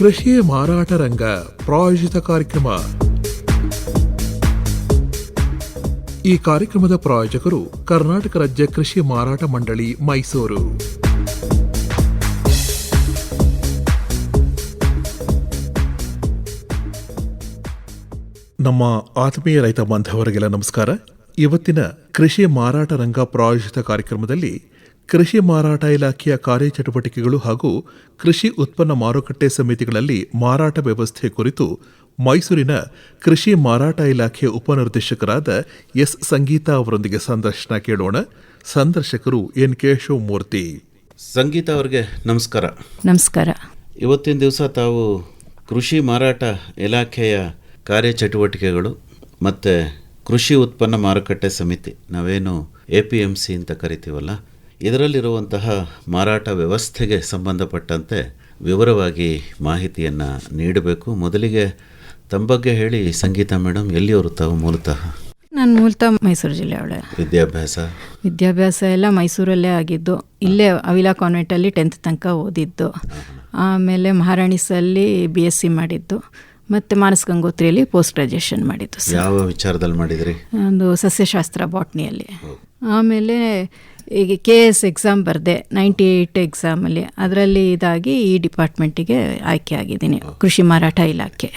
ಕೃಷಿ ಮಾರಾಟ ರಂಗ ಪ್ರಾಯೋಜಿತ ಕಾರ್ಯಕ್ರಮ. ಈ ಕಾರ್ಯಕ್ರಮದ ಪ್ರಾಯೋಜಕರು ಕರ್ನಾಟಕ ರಾಜ್ಯ ಕೃಷಿ ಮಾರಾಟ ಮಂಡಳಿ, ಮೈಸೂರು. ನಮ್ಮ ಆತ್ಮೀಯ ರೈತ ಬಾಂಧವರಿಗೆಲ್ಲ ನಮಸ್ಕಾರ. ಇವತ್ತಿನ ಕೃಷಿ ಮಾರಾಟ ರಂಗ ಪ್ರಾಯೋಜಿತ ಕಾರ್ಯಕ್ರಮದಲ್ಲಿ ಕೃಷಿ ಮಾರಾಟ ಇಲಾಖೆಯ ಕಾರ್ಯಚಟುವಟಿಕೆಗಳು ಹಾಗೂ ಕೃಷಿ ಉತ್ಪನ್ನ ಮಾರುಕಟ್ಟೆ ಸಮಿತಿಗಳಲ್ಲಿ ಮಾರಾಟ ವ್ಯವಸ್ಥೆ ಕುರಿತು ಮೈಸೂರಿನ ಕೃಷಿ ಮಾರಾಟ ಇಲಾಖೆಯ ಉಪನಿರ್ದೇಶಕರಾದ ಎಸ್ ಸಂಗೀತಾ ಅವರೊಂದಿಗೆ ಸಂದರ್ಶನ ಕೇಳೋಣ. ಸಂದರ್ಶಕರು ಎನ್ ಕೇಶವಮೂರ್ತಿ. ಸಂಗೀತಾ ಅವರಿಗೆ ನಮಸ್ಕಾರ. ನಮಸ್ಕಾರ. ಇವತ್ತಿನ ದಿವಸ ತಾವು ಕೃಷಿ ಮಾರಾಟ ಇಲಾಖೆಯ ಕಾರ್ಯಚಟುವಟಿಕೆಗಳು ಮತ್ತು ಕೃಷಿ ಉತ್ಪನ್ನ ಮಾರುಕಟ್ಟೆ ಸಮಿತಿ, ನಾವೇನು APMC ಅಂತ ಕರಿತೀವಲ್ಲ, ಇದರಲ್ಲಿರುವಂತಹ ಮಾರಾಟ ವ್ಯವಸ್ಥೆಗೆ ಸಂಬಂಧಪಟ್ಟಂತೆ ವಿವರವಾಗಿ ಮಾಹಿತಿಯನ್ನು ನೀಡಬೇಕು. ಮೊದಲಿಗೆ ತಮ್ಮ ಬಗ್ಗೆ ಹೇಳಿ ಸಂಗೀತಾ ಮೇಡಮ್. ಎಲ್ಲಿಯವರು ತಾವು ಮೂಲತಃ? ನಾನು ಮೂಲತಃ ಮೈಸೂರು ಜಿಲ್ಲೆಯವಳೆ. ವಿದ್ಯಾಭ್ಯಾಸ ಎಲ್ಲ ಮೈಸೂರಲ್ಲೇ ಆಗಿದ್ದು. ಇಲ್ಲೇ ಅವಿಲಾ ಕಾನ್ವೆಂಟಲ್ಲಿ 10th ತನಕ ಓದಿದ್ದು. ಆಮೇಲೆ ಮಹಾರಾಣಿಸಲ್ಲಿ BSc ಮಾಡಿದ್ದು. ಮತ್ತು ಮಾನಸ ಗಂಗೋತ್ರಿಯಲ್ಲಿ ಪೋಸ್ಟ್ ಗ್ರಾಜುಯೇಷನ್ ಮಾಡಿದ್ದು. ಯಾವ ವಿಚಾರದಲ್ಲಿ ಮಾಡಿದ್ರಿ? ಒಂದು ಸಸ್ಯಶಾಸ್ತ್ರ, ಬಾಟ್ನಿಯಲ್ಲಿ. ಆಮೇಲೆ ಈಗ KS ಎಕ್ಸಾಮ್ ಬರೆದೆ, 98 ಎಕ್ಸಾಮಲ್ಲಿ. ಅದರಲ್ಲಿ ಇದಾಗಿ ಈ ಡಿಪಾರ್ಟ್ಮೆಂಟಿಗೆ ಆಯ್ಕೆ ಆಗಿದ್ದೀನಿ, ಕೃಷಿ ಮಾರಾಟ ಇಲಾಖೆ.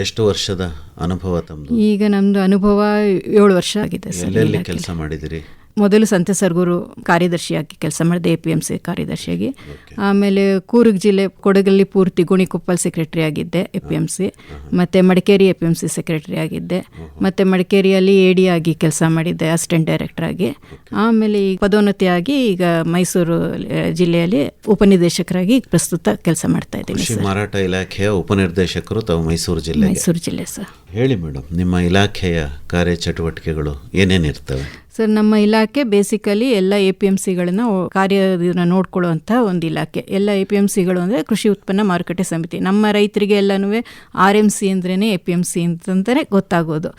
ಎಷ್ಟು ವರ್ಷದ ಅನುಭವ ತಮ್ಮದು? ಈಗ ನಮ್ಮದು ಅನುಭವ 7 ವರ್ಷ ಆಗಿದೆ ಸರ್. ಎಲ್ಲೆಲ್ಲಿ ಕೆಲಸ ಮಾಡಿದಿರಿ? ಮೊದಲು ಸಂತೆ ಸರ್ಗೂರು ಕಾರ್ಯದರ್ಶಿಯಾಗಿ ಕೆಲಸ ಮಾಡಿದೆ, APMC ಕಾರ್ಯದರ್ಶಿಯಾಗಿ. ಆಮೇಲೆ ಕೂರ್ಗ್ ಜಿಲ್ಲೆ ಕೊಡಗಲ್ಲಿ ಪೂರ್ತಿ ಗುಣಿಕೊಪ್ಪಲ್ ಸೆಕ್ರೆಟರಿ ಆಗಿದ್ದೆ, APMC. ಮತ್ತು ಮಡಿಕೇರಿ APMC ಸೆಕ್ರೆಟರಿ ಆಗಿದ್ದೆ. ಮತ್ತು ಮಡಿಕೇರಿಯಲ್ಲಿ AD ಆಗಿ ಕೆಲಸ ಮಾಡಿದ್ದೆ, ಅಸಿಸ್ಟೆಂಟ್ ಡೈರೆಕ್ಟರ್ ಆಗಿ. ಆಮೇಲೆ ಈಗ ಪದೋನ್ನತಿಯಾಗಿ ಈಗ ಮೈಸೂರು ಜಿಲ್ಲೆಯಲ್ಲಿ ಉಪನಿರ್ದೇಶಕರಾಗಿ ಪ್ರಸ್ತುತ ಕೆಲಸ ಮಾಡ್ತಾ ಇದ್ದೀನಿ. ಕೃಷಿ ಮಾರಾಟ ಇಲಾಖೆಯ ಉಪನಿರ್ದೇಶಕರು ತಾವು ಮೈಸೂರು ಜಿಲ್ಲೆ ಸರ್. ಹೇಳಿ ಮೇಡಮ್, ನಿಮ್ಮ ಇಲಾಖೆಯ ಕಾರ್ಯಚಟುವಟಿಕೆಗಳು ಏನೇನಿರ್ತವೆ? ಸರ್, ನಮ್ಮ ಇಲಾಖೆ ಬೇಸಿಕಲಿ ಎಲ್ಲ APMCಗಳನ್ನ ಕಾರ್ಯ ನೋಡ್ಕೊಳ್ಳುವಂಥ ಒಂದು ಇಲಾಖೆ. ಎಲ್ಲ APMCಗಳು ಅಂದರೆ ಕೃಷಿ ಉತ್ಪನ್ನ ಮಾರುಕಟ್ಟೆ ಸಮಿತಿ. ನಮ್ಮ ರೈತರಿಗೆ ಎಲ್ಲನೂ RMC ಅಂದ್ರೇ APMC ಅಂತಂದರೆ ಗೊತ್ತಾಗೋದು.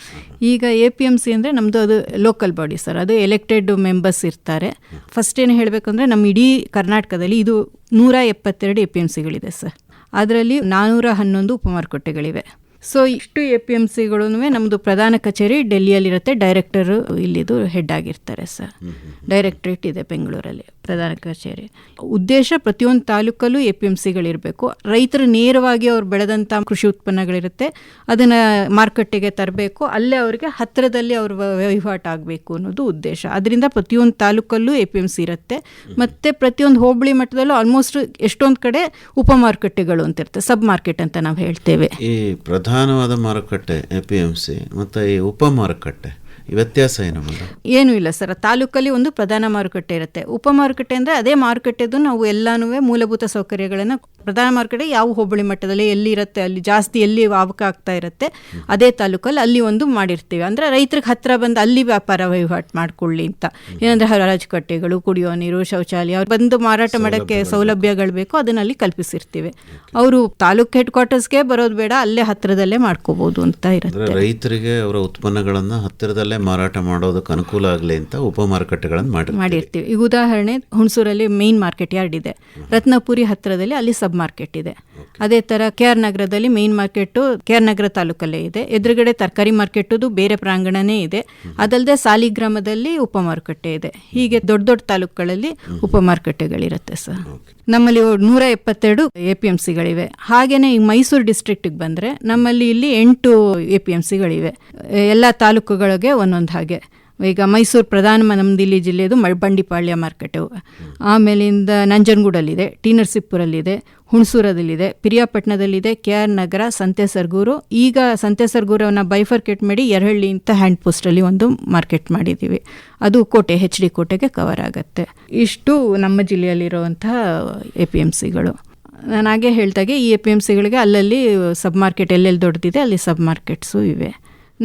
ಈಗ APMC ಅಂದರೆ ನಮ್ಮದು ಅದು ಲೋಕಲ್ ಬಾಡಿ ಸರ್, ಅದು ಎಲೆಕ್ಟೆಡ್ ಮೆಂಬರ್ಸ್ ಇರ್ತಾರೆ. ಫಸ್ಟ್ ಏನು ಹೇಳಬೇಕಂದ್ರೆ, ನಮ್ಮ ಇಡೀ ಕರ್ನಾಟಕದಲ್ಲಿ ಇದು 172 APMCಗಳಿದೆ ಸರ್. ಅದರಲ್ಲಿ 411 ಉಪಮಾರುಕಟ್ಟೆಗಳಿವೆ. ಸೊ ಇಷ್ಟು APMCಗಳೂ ನಮ್ಮದು ಪ್ರಧಾನ ಕಚೇರಿ ಡೆಲ್ಲಿಯಲ್ಲಿರುತ್ತೆ. ಡೈರೆಕ್ಟರು ಇಲ್ಲಿದು ಹೆಡ್ ಆಗಿರ್ತಾರೆ ಸರ್. ಡೈರೆಕ್ಟ್ರೇಟ್ ಇದೆ ಬೆಂಗಳೂರಲ್ಲಿ, ಪ್ರಧಾನ ಕಚೇರಿ. ಉದ್ದೇಶ ಪ್ರತಿಯೊಂದು ತಾಲೂಕಲ್ಲೂ APMCಗಳಿರಬೇಕು. ರೈತರು ನೇರವಾಗಿ ಅವ್ರು ಬೆಳೆದಂಥ ಕೃಷಿ ಉತ್ಪನ್ನಗಳಿರುತ್ತೆ, ಅದನ್ನು ಮಾರುಕಟ್ಟೆಗೆ ತರಬೇಕು, ಅಲ್ಲೇ ಅವ್ರಿಗೆ ಹತ್ತಿರದಲ್ಲಿ ಅವ್ರ ವಹಿವಾಟು ಆಗಬೇಕು ಅನ್ನೋದು ಉದ್ದೇಶ. ಅದರಿಂದ ಪ್ರತಿಯೊಂದು ತಾಲೂಕಲ್ಲೂ APMC ಇರುತ್ತೆ. ಮತ್ತು ಪ್ರತಿಯೊಂದು ಹೋಬಳಿ ಮಟ್ಟದಲ್ಲೂ ಆಲ್ಮೋಸ್ಟ್ ಎಷ್ಟೊಂದು ಕಡೆ ಉಪಮಾರುಕಟ್ಟೆಗಳು ಅಂತ ಇರುತ್ತೆ, ಸಬ್ ಮಾರ್ಕೆಟ್ ಅಂತ ನಾವು ಹೇಳ್ತೇವೆ. ಈ ಪ್ರಧಾನವಾದ ಮಾರುಕಟ್ಟೆ APMC ಮತ್ತು ಈ ಉಪ ಮಾರುಕಟ್ಟೆ ವ್ಯತ್ಯಾಸ ಏನು? ಏನೂ ಇಲ್ಲ ಸರ್. ತಾಲೂಕಲ್ಲಿ ಒಂದು ಪ್ರಧಾನ ಮಾರುಕಟ್ಟೆ ಇರುತ್ತೆ. ಉಪ ಮಾರುಕಟ್ಟೆ ಅಂದರೆ ಅದೇ ಮಾರುಕಟ್ಟೆದು ನಾವು ಎಲ್ಲನೂ ಮೂಲಭೂತ ಸೌಕರ್ಯಗಳನ್ನು, ಪ್ರಧಾನ ಮಾರುಕಟ್ಟೆ ಯಾವ ಹೋಬಳಿ ಮಟ್ಟದಲ್ಲಿ ಎಲ್ಲಿ ಇರುತ್ತೆ, ಅಲ್ಲಿ ಜಾಸ್ತಿ ಎಲ್ಲಿ ಆವಕ ಆಗ್ತಾ ಇರುತ್ತೆ, ಅದೇ ತಾಲೂಕಲ್ಲಿ ಅಲ್ಲಿ ಒಂದು ಮಾಡಿರ್ತೀವಿ. ಅಂದರೆ ರೈತರಿಗೆ ಹತ್ತಿರ ಬಂದು ಅಲ್ಲಿ ವ್ಯಾಪಾರ ವಹಿವಾಟು ಮಾಡ್ಕೊಳ್ಳಿ ಅಂತ. ಏನಂದರೆ ಹರಾಜು ಕಟ್ಟೆಗಳು, ಕುಡಿಯೋ ನೀರು, ಶೌಚಾಲಯ, ಅವ್ರು ಬಂದು ಮಾರಾಟ ಮಾಡೋಕ್ಕೆ ಸೌಲಭ್ಯಗಳು ಬೇಕು, ಅದನ್ನು ಅಲ್ಲಿ ಕಲ್ಪಿಸಿರ್ತೀವಿ. ಅವರು ತಾಲೂಕು ಹೆಡ್ ಕ್ವಾರ್ಟರ್ಸ್ಗೆ ಬರೋದು ಬೇಡ, ಅಲ್ಲೇ ಹತ್ತಿರದಲ್ಲೇ ಮಾಡ್ಕೋಬೋದು ಅಂತ ಇರುತ್ತೆ. ರೈತರಿಗೆ ಅವರ ಉತ್ಪನ್ನಗಳನ್ನು ಹತ್ತಿರದಲ್ಲೇ ಮಾರಾಟ ಮಾಡೋದಕ್ಕೆ ಅನುಕೂಲ ಆಗಲಿ ಅಂತ ಉಪ ಮಾರುಕಟ್ಟೆಗಳನ್ನು ಮಾಡಿರ್ತೀವಿ. ಈಗ ಉದಾಹರಣೆ, ಹುಣಸೂರಲ್ಲಿ ಮೇನ್ ಮಾರ್ಕೆಟ್ ಯಾರ್ಡ್ ಇದೆ, ರತ್ನಪುರಿ ಹತ್ತಿರದಲ್ಲಿ ಅಲ್ಲಿ ಸಬ್ ಮಾರ್ಕೆಟ್ ಇದೆ. ಅದೇ ಥರ KR ನಗರದಲ್ಲಿ ಮೇನ್ ಮಾರ್ಕೆಟು KR ನಗರ ತಾಲೂಕಲ್ಲೇ ಇದೆ. ಎದುರುಗಡೆ ತರಕಾರಿ ಮಾರ್ಕೆಟದು ಬೇರೆ ಪ್ರಾಂಗಣನೇ ಇದೆ. ಅದಲ್ಲದೆ ಸಾಲಿಗ್ರಾಮದಲ್ಲಿ ಉಪ ಮಾರುಕಟ್ಟೆ ಇದೆ. ಹೀಗೆ ದೊಡ್ಡ ದೊಡ್ಡ ತಾಲೂಕುಗಳಲ್ಲಿ ಉಪ ಮಾರುಕಟ್ಟೆಗಳಿರುತ್ತೆ ಸರ್. ನಮ್ಮಲ್ಲಿ 172 APMCಗಳಿವೆ. ಹಾಗೆಯೇ ಈಗ ಮೈಸೂರು ಡಿಸ್ಟ್ರಿಕ್ಟಿಗೆ ಬಂದರೆ ನಮ್ಮಲ್ಲಿ ಇಲ್ಲಿ 8 APMCಗಳಿವೆ, ಎಲ್ಲ ತಾಲೂಕುಗಳಿಗೆ ಒಂದೊಂದು ಹಾಗೆ. ಈಗ ಮೈಸೂರು ಪ್ರಧಾನ ನಮ್ಮದು ಇಲ್ಲಿ ಜಿಲ್ಲೆದು ಬಂಡಿಪಾಳ್ಯ ಮಾರ್ಕೆಟು. ಆಮೇಲಿಂದ ನಂಜನಗೂಡಲ್ಲಿದೆ, ಟಿ ನರಸೀಪುರಲ್ಲಿದೆ, ಹುಣಸೂರದಲ್ಲಿದೆ, ಪಿರಿಯಾಪಟ್ಟಣದಲ್ಲಿದೆ, KR ನಗರ, ಸಂತೆ ಸರ್ಗೂರು. ಈಗ ಸಂತೆ ಸರ್ಗೂರನ್ನು ಬೈಫರ್ಕೇಟ್ ಮಾಡಿ ಯರಹಳ್ಳಿ ಅಂತ ಹ್ಯಾಂಡ್ ಪೋಸ್ಟಲ್ಲಿ ಒಂದು ಮಾರ್ಕೆಟ್ ಮಾಡಿದ್ದೀವಿ. ಅದು ಕೋಟೆ, HD ಕೋಟೆಗೆ ಕವರ್ ಆಗುತ್ತೆ. ಇಷ್ಟು ನಮ್ಮ ಜಿಲ್ಲೆಯಲ್ಲಿರುವಂತಹ APMCಗಳು. ನಾನು ಹಾಗೆ ಹೇಳ್ದಾಗೆ ಈ APMCಗಳಿಗೆ ಅಲ್ಲಲ್ಲಿ ಸಬ್ ಮಾರ್ಕೆಟ್ ಎಲ್ಲೆಲ್ಲಿ ದೊಡ್ಡದಿದೆ ಅಲ್ಲಿ ಸಬ್ ಮಾರ್ಕೆಟ್ಸು ಇವೆ.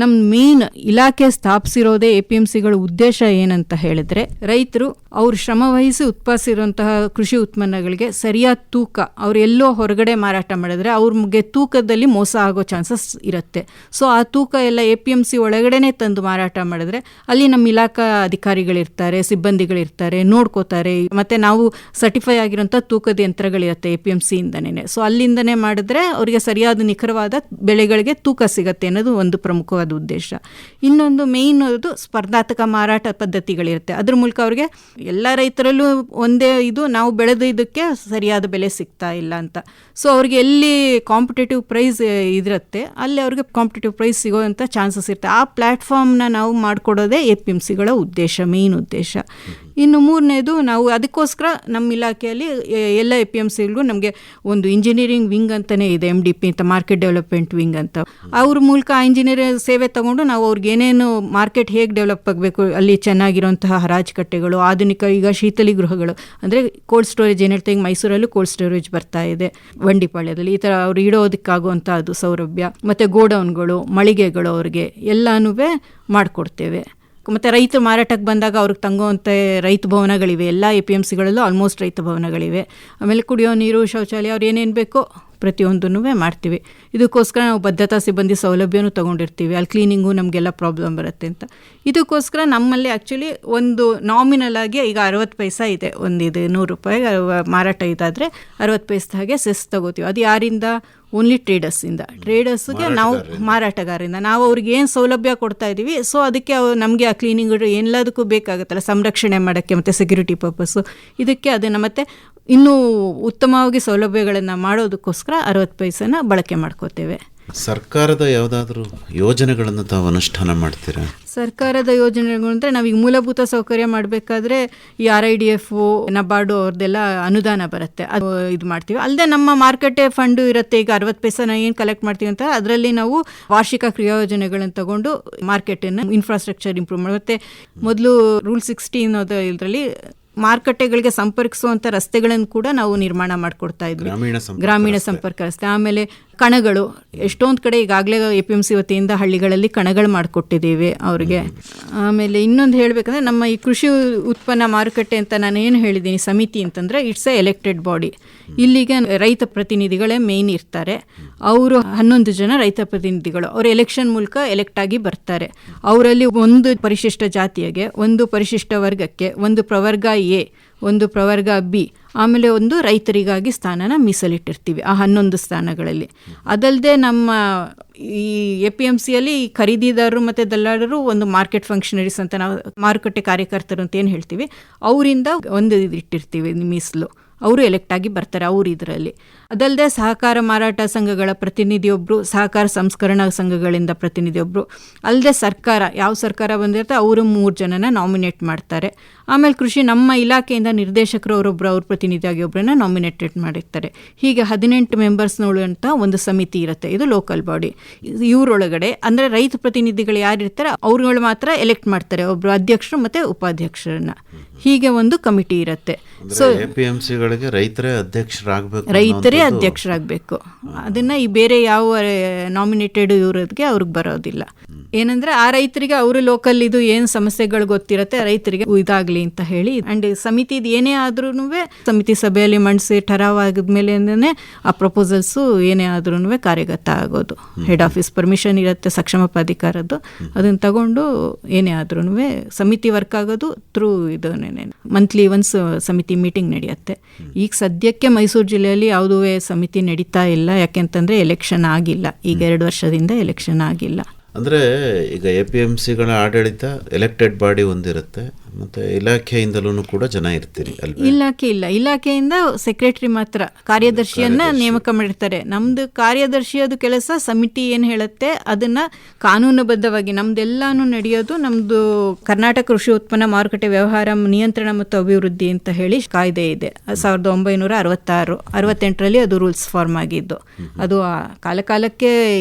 ನಮ್ಮ ಮೇನ್ ಇಲಾಖೆ ಸ್ಥಾಪಿಸಿರೋದೇ APMCಗಳ ಉದ್ದೇಶ ಏನಂತ ಹೇಳಿದ್ರೆ, ರೈತರು ಅವ್ರು ಶ್ರಮವಹಿಸಿ ಉತ್ಪಾದಿಸಿರುವಂತಹ ಕೃಷಿ ಉತ್ಪನ್ನಗಳಿಗೆ ಸರಿಯಾದ ತೂಕ, ಅವ್ರು ಎಲ್ಲೋ ಹೊರಗಡೆ ಮಾರಾಟ ಮಾಡಿದ್ರೆ ಅವ್ರಿಗೆ ತೂಕದಲ್ಲಿ ಮೋಸ ಆಗೋ ಚಾನ್ಸಸ್ ಇರುತ್ತೆ. ಸೊ ಆ ತೂಕ ಎಲ್ಲ APMC ಒಳಗಡೆನೆ ತಂದು ಮಾರಾಟ ಮಾಡಿದ್ರೆ ಅಲ್ಲಿ ನಮ್ಮ ಇಲಾಖಾ ಅಧಿಕಾರಿಗಳಿರ್ತಾರೆ, ಸಿಬ್ಬಂದಿಗಳಿರ್ತಾರೆ, ನೋಡ್ಕೋತಾರೆ. ಮತ್ತೆ ನಾವು ಸರ್ಟಿಫೈ ಆಗಿರೋಂಥ ತೂಕದ ಯಂತ್ರಗಳಿರುತ್ತೆ APMC ಇಂದನೇ. ಸೊ ಅಲ್ಲಿಂದನೇ ಮಾಡಿದ್ರೆ ಅವರಿಗೆ ಸರಿಯಾದ ನಿಖರವಾದ ಬೆಳೆಗಳಿಗೆ ತೂಕ ಸಿಗತ್ತೆ ಅನ್ನೋದು ಒಂದು ಪ್ರಮುಖವಾದ ಉದ್ದೇಶ. ಇನ್ನೊಂದು ಮೇಯ್ನ್ ಅದು ಸ್ಪರ್ಧಾತ್ಮಕ ಮಾರಾಟ ಪದ್ಧತಿಗಳಿರುತ್ತೆ. ಅದ್ರ ಮೂಲಕ ಅವ್ರಿಗೆ ಎಲ್ಲ ರೈತರಲ್ಲೂ ಒಂದೇ ಇದು, ನಾವು ಬೆಳೆದಿದ್ದಕ್ಕೆ ಸರಿಯಾದ ಬೆಲೆ ಸಿಗ್ತಾ ಇಲ್ಲ ಅಂತ. ಸೊ ಅವ್ರಿಗೆ ಎಲ್ಲಿ ಕಾಂಪಿಟೇಟಿವ್ ಪ್ರೈಸ್ ಇರುತ್ತೆ ಅಲ್ಲಿ ಅವ್ರಿಗೆ ಕಾಂಪಿಟೇಟಿವ್ ಪ್ರೈಸ್ ಸಿಗೋವಂಥ ಚಾನ್ಸಸ್ ಇರುತ್ತೆ. ಆ ಪ್ಲ್ಯಾಟ್ಫಾರ್ಮ್ನ ನಾವು ಮಾಡಿಕೊಡೋದೇ APMCಗಳ ಉದ್ದೇಶ, ಮೇಯ್ನ್ ಉದ್ದೇಶ. ಇನ್ನು ಮೂರನೇದು, ನಾವು ಅದಕ್ಕೋಸ್ಕರ ನಮ್ಮ ಇಲಾಖೆಯಲ್ಲಿ ಎಲ್ಲ APMCಗಳಿಗೂ ನಮಗೆ ಒಂದು ಇಂಜಿನಿಯರಿಂಗ್ ವಿಂಗ್ ಅಂತಲೇ ಇದೆ, MDP ಅಂತ, ಮಾರ್ಕೆಟ್ ಡೆವಲಪ್ಮೆಂಟ್ ವಿಂಗ್ ಅಂತ. ಅವ್ರ ಮೂಲಕ ಆ ಇಂಜಿನಿಯರಿಂಗ್ ಸೇವೆ ತಗೊಂಡು ನಾವು ಅವ್ರಿಗೆ ಏನೇನು ಮಾರ್ಕೆಟ್ ಹೇಗೆ ಡೆವಲಪ್ ಆಗಬೇಕು, ಅಲ್ಲಿ ಚೆನ್ನಾಗಿರುವಂತಹ ಹರಾಜುಕಟ್ಟೆಗಳು, ಆಧುನಿಕ ಈಗ ಶೀತಲಿ ಗೃಹಗಳು ಅಂದರೆ ಕೋಲ್ಡ್ ಸ್ಟೋರೇಜ್ ಏನು ಹೇಳ್ತೀವಿ, ಮೈಸೂರಲ್ಲೂ ಕೋಲ್ಡ್ ಸ್ಟೋರೇಜ್ ಬರ್ತಾ ಇದೆ, ಬಂಡಿಪಾಳ್ಯದಲ್ಲಿ ಈ ಥರ ಅವ್ರು ಇಡೋದಕ್ಕಾಗುವಂಥ ಅದು ಸೌಲಭ್ಯ, ಮತ್ತು ಗೋಡೌನ್ಗಳು, ಮಳಿಗೆಗಳು ಅವ್ರಿಗೆ ಎಲ್ಲನೂ ಮಾಡಿಕೊಡ್ತೇವೆ. ಮತ್ತು ರೈತ ಮಾರಾಟಕ್ಕೆ ಬಂದಾಗ ಅವ್ರಿಗೆ ತಂಗುವಂಥ ರೈತ ಭವನಗಳಿವೆ, ಎಲ್ಲ APMCಗಳಲ್ಲೂ ಆಲ್ಮೋಸ್ಟ್ ರೈತ ಭವನಗಳಿವೆ. ಆಮೇಲೆ ಕುಡಿಯೋ ನೀರು, ಶೌಚಾಲಯ, ಅವ್ರು ಏನೇನು ಬೇಕೋ ಪ್ರತಿಯೊಂದನ್ನು ಮಾಡ್ತೀವಿ. ಇದಕ್ಕೋಸ್ಕರ ನಾವು ಭದ್ರತಾ ಸಿಬ್ಬಂದಿ ಸೌಲಭ್ಯನೂ ತೊಗೊಂಡಿರ್ತೀವಿ. ಅಲ್ಲಿ ಕ್ಲೀನಿಂಗು ನಮಗೆಲ್ಲ ಪ್ರಾಬ್ಲಮ್ ಬರುತ್ತೆ ಅಂತ. ಇದಕ್ಕೋಸ್ಕರ ನಮ್ಮಲ್ಲಿ ಆ್ಯಕ್ಚುಲಿ ಒಂದು ನಾಮಿನಲ್ ಆಗಿ ಈಗ 60 ಪೈಸಾ ಇದೆ, ಒಂದಿದೆ 100 ರೂಪಾಯಿ ಮಾರಾಟ ಇದಾದರೆ 60 ಪೈಸೆ ಹಾಗೆ ಸೆಸ್ ತಗೋತೀವಿ. ಅದು ಯಾರಿಂದ? ಓನ್ಲಿ ಟ್ರೇಡರ್ಸ್ಗೆ ನಾವು ಮಾರಾಟಗಾರರಿಂದ ನಾವು ಅವ್ರಿಗೆ ಏನು ಸೌಲಭ್ಯ ಕೊಡ್ತಾ ಇದ್ದೀವಿ. ಸೊ ಅದಕ್ಕೆ ನಮಗೆ ಆ ಕ್ಲೀನಿಂಗ್ ಎಲ್ಲದಕ್ಕೂ ಬೇಕಾಗುತ್ತಲ್ಲ, ಸಂರಕ್ಷಣೆ ಮಾಡೋಕ್ಕೆ ಮತ್ತು ಸೆಕ್ಯೂರಿಟಿ ಪರ್ಪಸ್ಸು, ಇದಕ್ಕೆ ಅದನ್ನು ಮತ್ತು ಇನ್ನೂ ಉತ್ತಮವಾಗಿ ಸೌಲಭ್ಯಗಳನ್ನು ಮಾಡೋದಕ್ಕೋಸ್ಕರ 60 ಪೈಸೆನ ಬಳಕೆ ಮಾಡ್ಕೋತೇವೆ. ಸರ್ಕಾರದ ಯಾವುದಾದ್ರೂ ಯೋಜನೆಗಳನ್ನು ತಾವು ಅನುಷ್ಠಾನ ಮಾಡ್ತೀರಾ? ಸರ್ಕಾರದ ಯೋಜನೆಗಳು ಅಂದರೆ ನಾವೀಗ ಮೂಲಭೂತ ಸೌಕರ್ಯ ಮಾಡಬೇಕಾದ್ರೆ ಈ RIDF, ನಬಾರ್ಡು ಅವ್ರದ್ದೆಲ್ಲ ಅನುದಾನ ಬರುತ್ತೆ, ಅದು ಇದು ಮಾಡ್ತೀವಿ. ಅಲ್ಲದೆ ನಮ್ಮ ಮಾರ್ಕೆಟೇ ಫಂಡು ಇರುತ್ತೆ. ಈಗ 60 ಪೈಸೆ ನಾವು ಏನು ಕಲೆಕ್ಟ್ ಮಾಡ್ತೀವಿ ಅಂತ ಅದರಲ್ಲಿ ನಾವು ವಾರ್ಷಿಕ ಕ್ರಿಯಾಯೋಜನೆಗಳನ್ನು ತಗೊಂಡು ಮಾರ್ಕೆಟನ್ನು ಇನ್ಫ್ರಾಸ್ಟ್ರಕ್ಚರ್ ಇಂಪ್ರೂವ್ ಮಾಡಿ, ಮತ್ತು ಮೊದಲು ರೂಲ್ 16 ಇದರಲ್ಲಿ ಮಾರುಕಟ್ಟೆಗಳಿಗೆ ಸಂಪರ್ಕಿಸುವಂಥ ರಸ್ತೆಗಳನ್ನು ಕೂಡ ನಾವು ನಿರ್ಮಾಣ ಮಾಡಿಕೊಡ್ತಾ ಇದ್ವಿ, ಗ್ರಾಮೀಣ ಸಂಪರ್ಕ ರಸ್ತೆ. ಆಮೇಲೆ ಕಣಗಳು, ಎಷ್ಟೊಂದು ಕಡೆ ಈಗಾಗಲೇ APMC ವತಿಯಿಂದ ಹಳ್ಳಿಗಳಲ್ಲಿ ಕಣಗಳು ಮಾಡಿಕೊಟ್ಟಿದ್ದೀವಿ ಅವ್ರಿಗೆ. ಆಮೇಲೆ ಇನ್ನೊಂದು ಹೇಳಬೇಕಂದ್ರೆ, ನಮ್ಮ ಈ ಕೃಷಿ ಉತ್ಪನ್ನ ಮಾರುಕಟ್ಟೆ ಅಂತ ನಾನು ಏನು ಹೇಳಿದ್ದೀನಿ ಸಮಿತಿ ಅಂತಂದರೆ, ಇಟ್ಸ್ ಎ ಎಲೆಕ್ಟೆಡ್ ಬಾಡಿ. ಇಲ್ಲಿಗೆ ರೈತ ಪ್ರತಿನಿಧಿಗಳೇ ಮೇಯ್ನ್ ಇರ್ತಾರೆ. ಅವರು 11 ಜನ ರೈತ ಪ್ರತಿನಿಧಿಗಳು, ಅವರು ಎಲೆಕ್ಷನ್ ಮೂಲಕ ಎಲೆಕ್ಟ್ ಆಗಿ ಬರ್ತಾರೆ. ಅವರಲ್ಲಿ ಒಂದು ಪರಿಶಿಷ್ಟ ಜಾತಿಗೆ, ಒಂದು ಪರಿಶಿಷ್ಟ ವರ್ಗಕ್ಕೆ, ಒಂದು ಪ್ರವರ್ಗ A, ಒಂದು ಪ್ರವರ್ಗ B, ಆಮೇಲೆ ಒಂದು ರೈತರಿಗಾಗಿ ಸ್ಥಾನನ ಮೀಸಲಿಟ್ಟಿರ್ತೀವಿ ಆ 11 ಸ್ಥಾನಗಳಲ್ಲಿ. ಅದಲ್ಲದೆ ನಮ್ಮ ಈ APMCಯಲ್ಲಿ ಖರೀದಿದಾರರು ಮತ್ತು ದಲ್ಲಾಳರು ಒಂದು ಮಾರ್ಕೆಟ್ ಫಂಕ್ಷನರೀಸ್ ಅಂತ, ನಾವು ಮಾರುಕಟ್ಟೆ ಕಾರ್ಯಕರ್ತರು ಅಂತ ಏನು ಹೇಳ್ತೀವಿ, ಅವರಿಂದ ಒಂದು ಇಟ್ಟಿರ್ತೀವಿ ಮೀಸಲು. ಅವರು ಎಲೆಕ್ಟ್ ಆಗಿ ಬರ್ತಾರೆ ಅವರು ಇದರಲ್ಲಿ. ಅದಲ್ಲದೆ ಸಹಕಾರ ಮಾರಾಟ ಸಂಘಗಳ ಪ್ರತಿನಿಧಿಯೊಬ್ಬರು, ಸಹಕಾರ ಸಂಸ್ಕರಣಾ ಸಂಘಗಳಿಂದ ಪ್ರತಿನಿಧಿಯೊಬ್ಬರು, ಅಲ್ಲದೆ ಸರ್ಕಾರ, ಯಾವ ಸರ್ಕಾರ ಬಂದಿರುತ್ತೆ ಅವರು 3 ಜನನ ನಾಮಿನೇಟ್ ಮಾಡ್ತಾರೆ. ಆಮೇಲೆ ಕೃಷಿ ನಮ್ಮ ಇಲಾಖೆಯಿಂದ ನಿರ್ದೇಶಕರು ಅವರೊಬ್ಬರು, ಅವ್ರ ಪ್ರತಿನಿಧಿಯಾಗಿ ಒಬ್ಬರನ್ನ ನಾಮಿನೇಟೆಡ್ ಮಾಡಿರ್ತಾರೆ. ಹೀಗೆ 18 ಮೆಂಬರ್ಸ್ನೊಳಂತ ಒಂದು ಸಮಿತಿ ಇರುತ್ತೆ, ಇದು ಲೋಕಲ್ ಬಾಡಿ. ಇವರೊಳಗಡೆ ಅಂದರೆ ರೈತ ಪ್ರತಿನಿಧಿಗಳು ಯಾರಿರ್ತಾರೆ ಅವ್ರುಗಳು ಮಾತ್ರ ಎಲೆಕ್ಟ್ ಮಾಡ್ತಾರೆ, ಒಬ್ಬರು ಅಧ್ಯಕ್ಷರು ಮತ್ತು ಉಪಾಧ್ಯಕ್ಷರನ್ನ. ಹೀಗೆ ಒಂದು ಕಮಿಟಿ ಇರುತ್ತೆ. ಸೊ APMCಗಳಿಗೆ ರೈತರೇ ಅಧ್ಯಕ್ಷರಾಗಬೇಕು. ಅದನ್ನ ಈ ಬೇರೆ ಯಾವ ನಾಮಿನೇಟೆಡ್ ಇವ್ರಿಗೆ ಅವ್ರಿಗೆ ಬರೋದಿಲ್ಲ. ಏನಂದ್ರೆ ಆ ರೈತರಿಗೆ ಅವರು ಲೋಕಲ್ ಇದು ಏನು ಸಮಸ್ಯೆಗಳು ಗೊತ್ತಿರುತ್ತೆ, ರೈತರಿಗೆ ಇದಾಗ್ಲಿ ಅಂತ ಹೇಳಿ. ಅಂಡ್ ಸಮಿತಿದು ಏನೇ ಆದ್ರೂ ಸಮಿತಿ ಸಭೆಯಲ್ಲಿ ಮಂಡಿಸಿ ಠರಾವ್ ಆಗಿದ್ಮೇಲೆ ಆ ಪ್ರಪೋಸಲ್ಸು ಏನೇ ಆದ್ರೂ ಕಾರ್ಯಗತ ಆಗೋದು. ಹೆಡ್ ಆಫೀಸ್ ಪರ್ಮಿಷನ್ ಇರುತ್ತೆ ಸಕ್ಷಮ ಪ್ರಾಧಿಕಾರದ್ದು, ಅದನ್ನ ತಗೊಂಡು ಏನೇ ಆದ್ರೂ ಸಮಿತಿ ವರ್ಕ್ ಆಗೋದು ಥ್ರೂ ಇದು ಮಂತ್ಲಿ ಒನ್ಸ್ ಸಮಿತಿ ಮೀಟಿಂಗ್ ನಡೆಯುತ್ತೆ. ಈಗ ಸದ್ಯಕ್ಕೆ ಮೈಸೂರು ಜಿಲ್ಲೆಯಲ್ಲಿ ಯಾವುದೂ ಸಮಿತಿ ನಡೀತಾ ಇಲ್ಲ, ಯಾಕೆಂತಂದರೆ ಎಲೆಕ್ಷನ್ ಆಗಿಲ್ಲ. ಈಗ 2 ವರ್ಷದಿಂದ ಎಲೆಕ್ಷನ್ ಆಗಿಲ್ಲ. ಅಂದರೆ ಈಗ APMCಗಳ ಆಡಳಿತ ಎಲೆಕ್ಟೆಡ್ ಬಾಡಿ ಒಂದಿರುತ್ತೆ, ಮತ್ತು ಇಲಾಖೆಯಿಂದಲೂ ಕೂಡ ಜನ ಇರ್ತೀರಿ ಅಲ್ವಾ? ಇಲಾಖೆಯಿಂದ ಸೆಕ್ರೆಟರಿ ಮಾತ್ರ, ಕಾರ್ಯದರ್ಶಿಯನ್ನ ನೇಮಕ ಮಾಡಿರ್ತಾರೆ. ನಮ್ದು ಕಾರ್ಯದರ್ಶಿಯದು ಕೆಲಸ ಸಮಿತಿ ಏನು ಹೇಳುತ್ತೆ ಅದನ್ನ ಕಾನೂನುಬದ್ಧವಾಗಿ, ನಮ್ದೆಲ್ಲಾನು ನಡೆಯೋದು ನಮ್ದು ಕರ್ನಾಟಕ ಕೃಷಿ ಉತ್ಪನ್ನ ಮಾರುಕಟ್ಟೆ ವ್ಯವಹಾರ ನಿಯಂತ್ರಣ ಮತ್ತು ಅಭಿವೃದ್ಧಿ ಅಂತ ಹೇಳಿ ಕಾಯ್ದೆ ಇದೆ. 1968ರಲ್ಲಿ ಅದು ರೂಲ್ಸ್ ಫಾರ್ಮ್ ಆಗಿದ್ದು. ಅದು ಕಾಲಕ್ಕೆ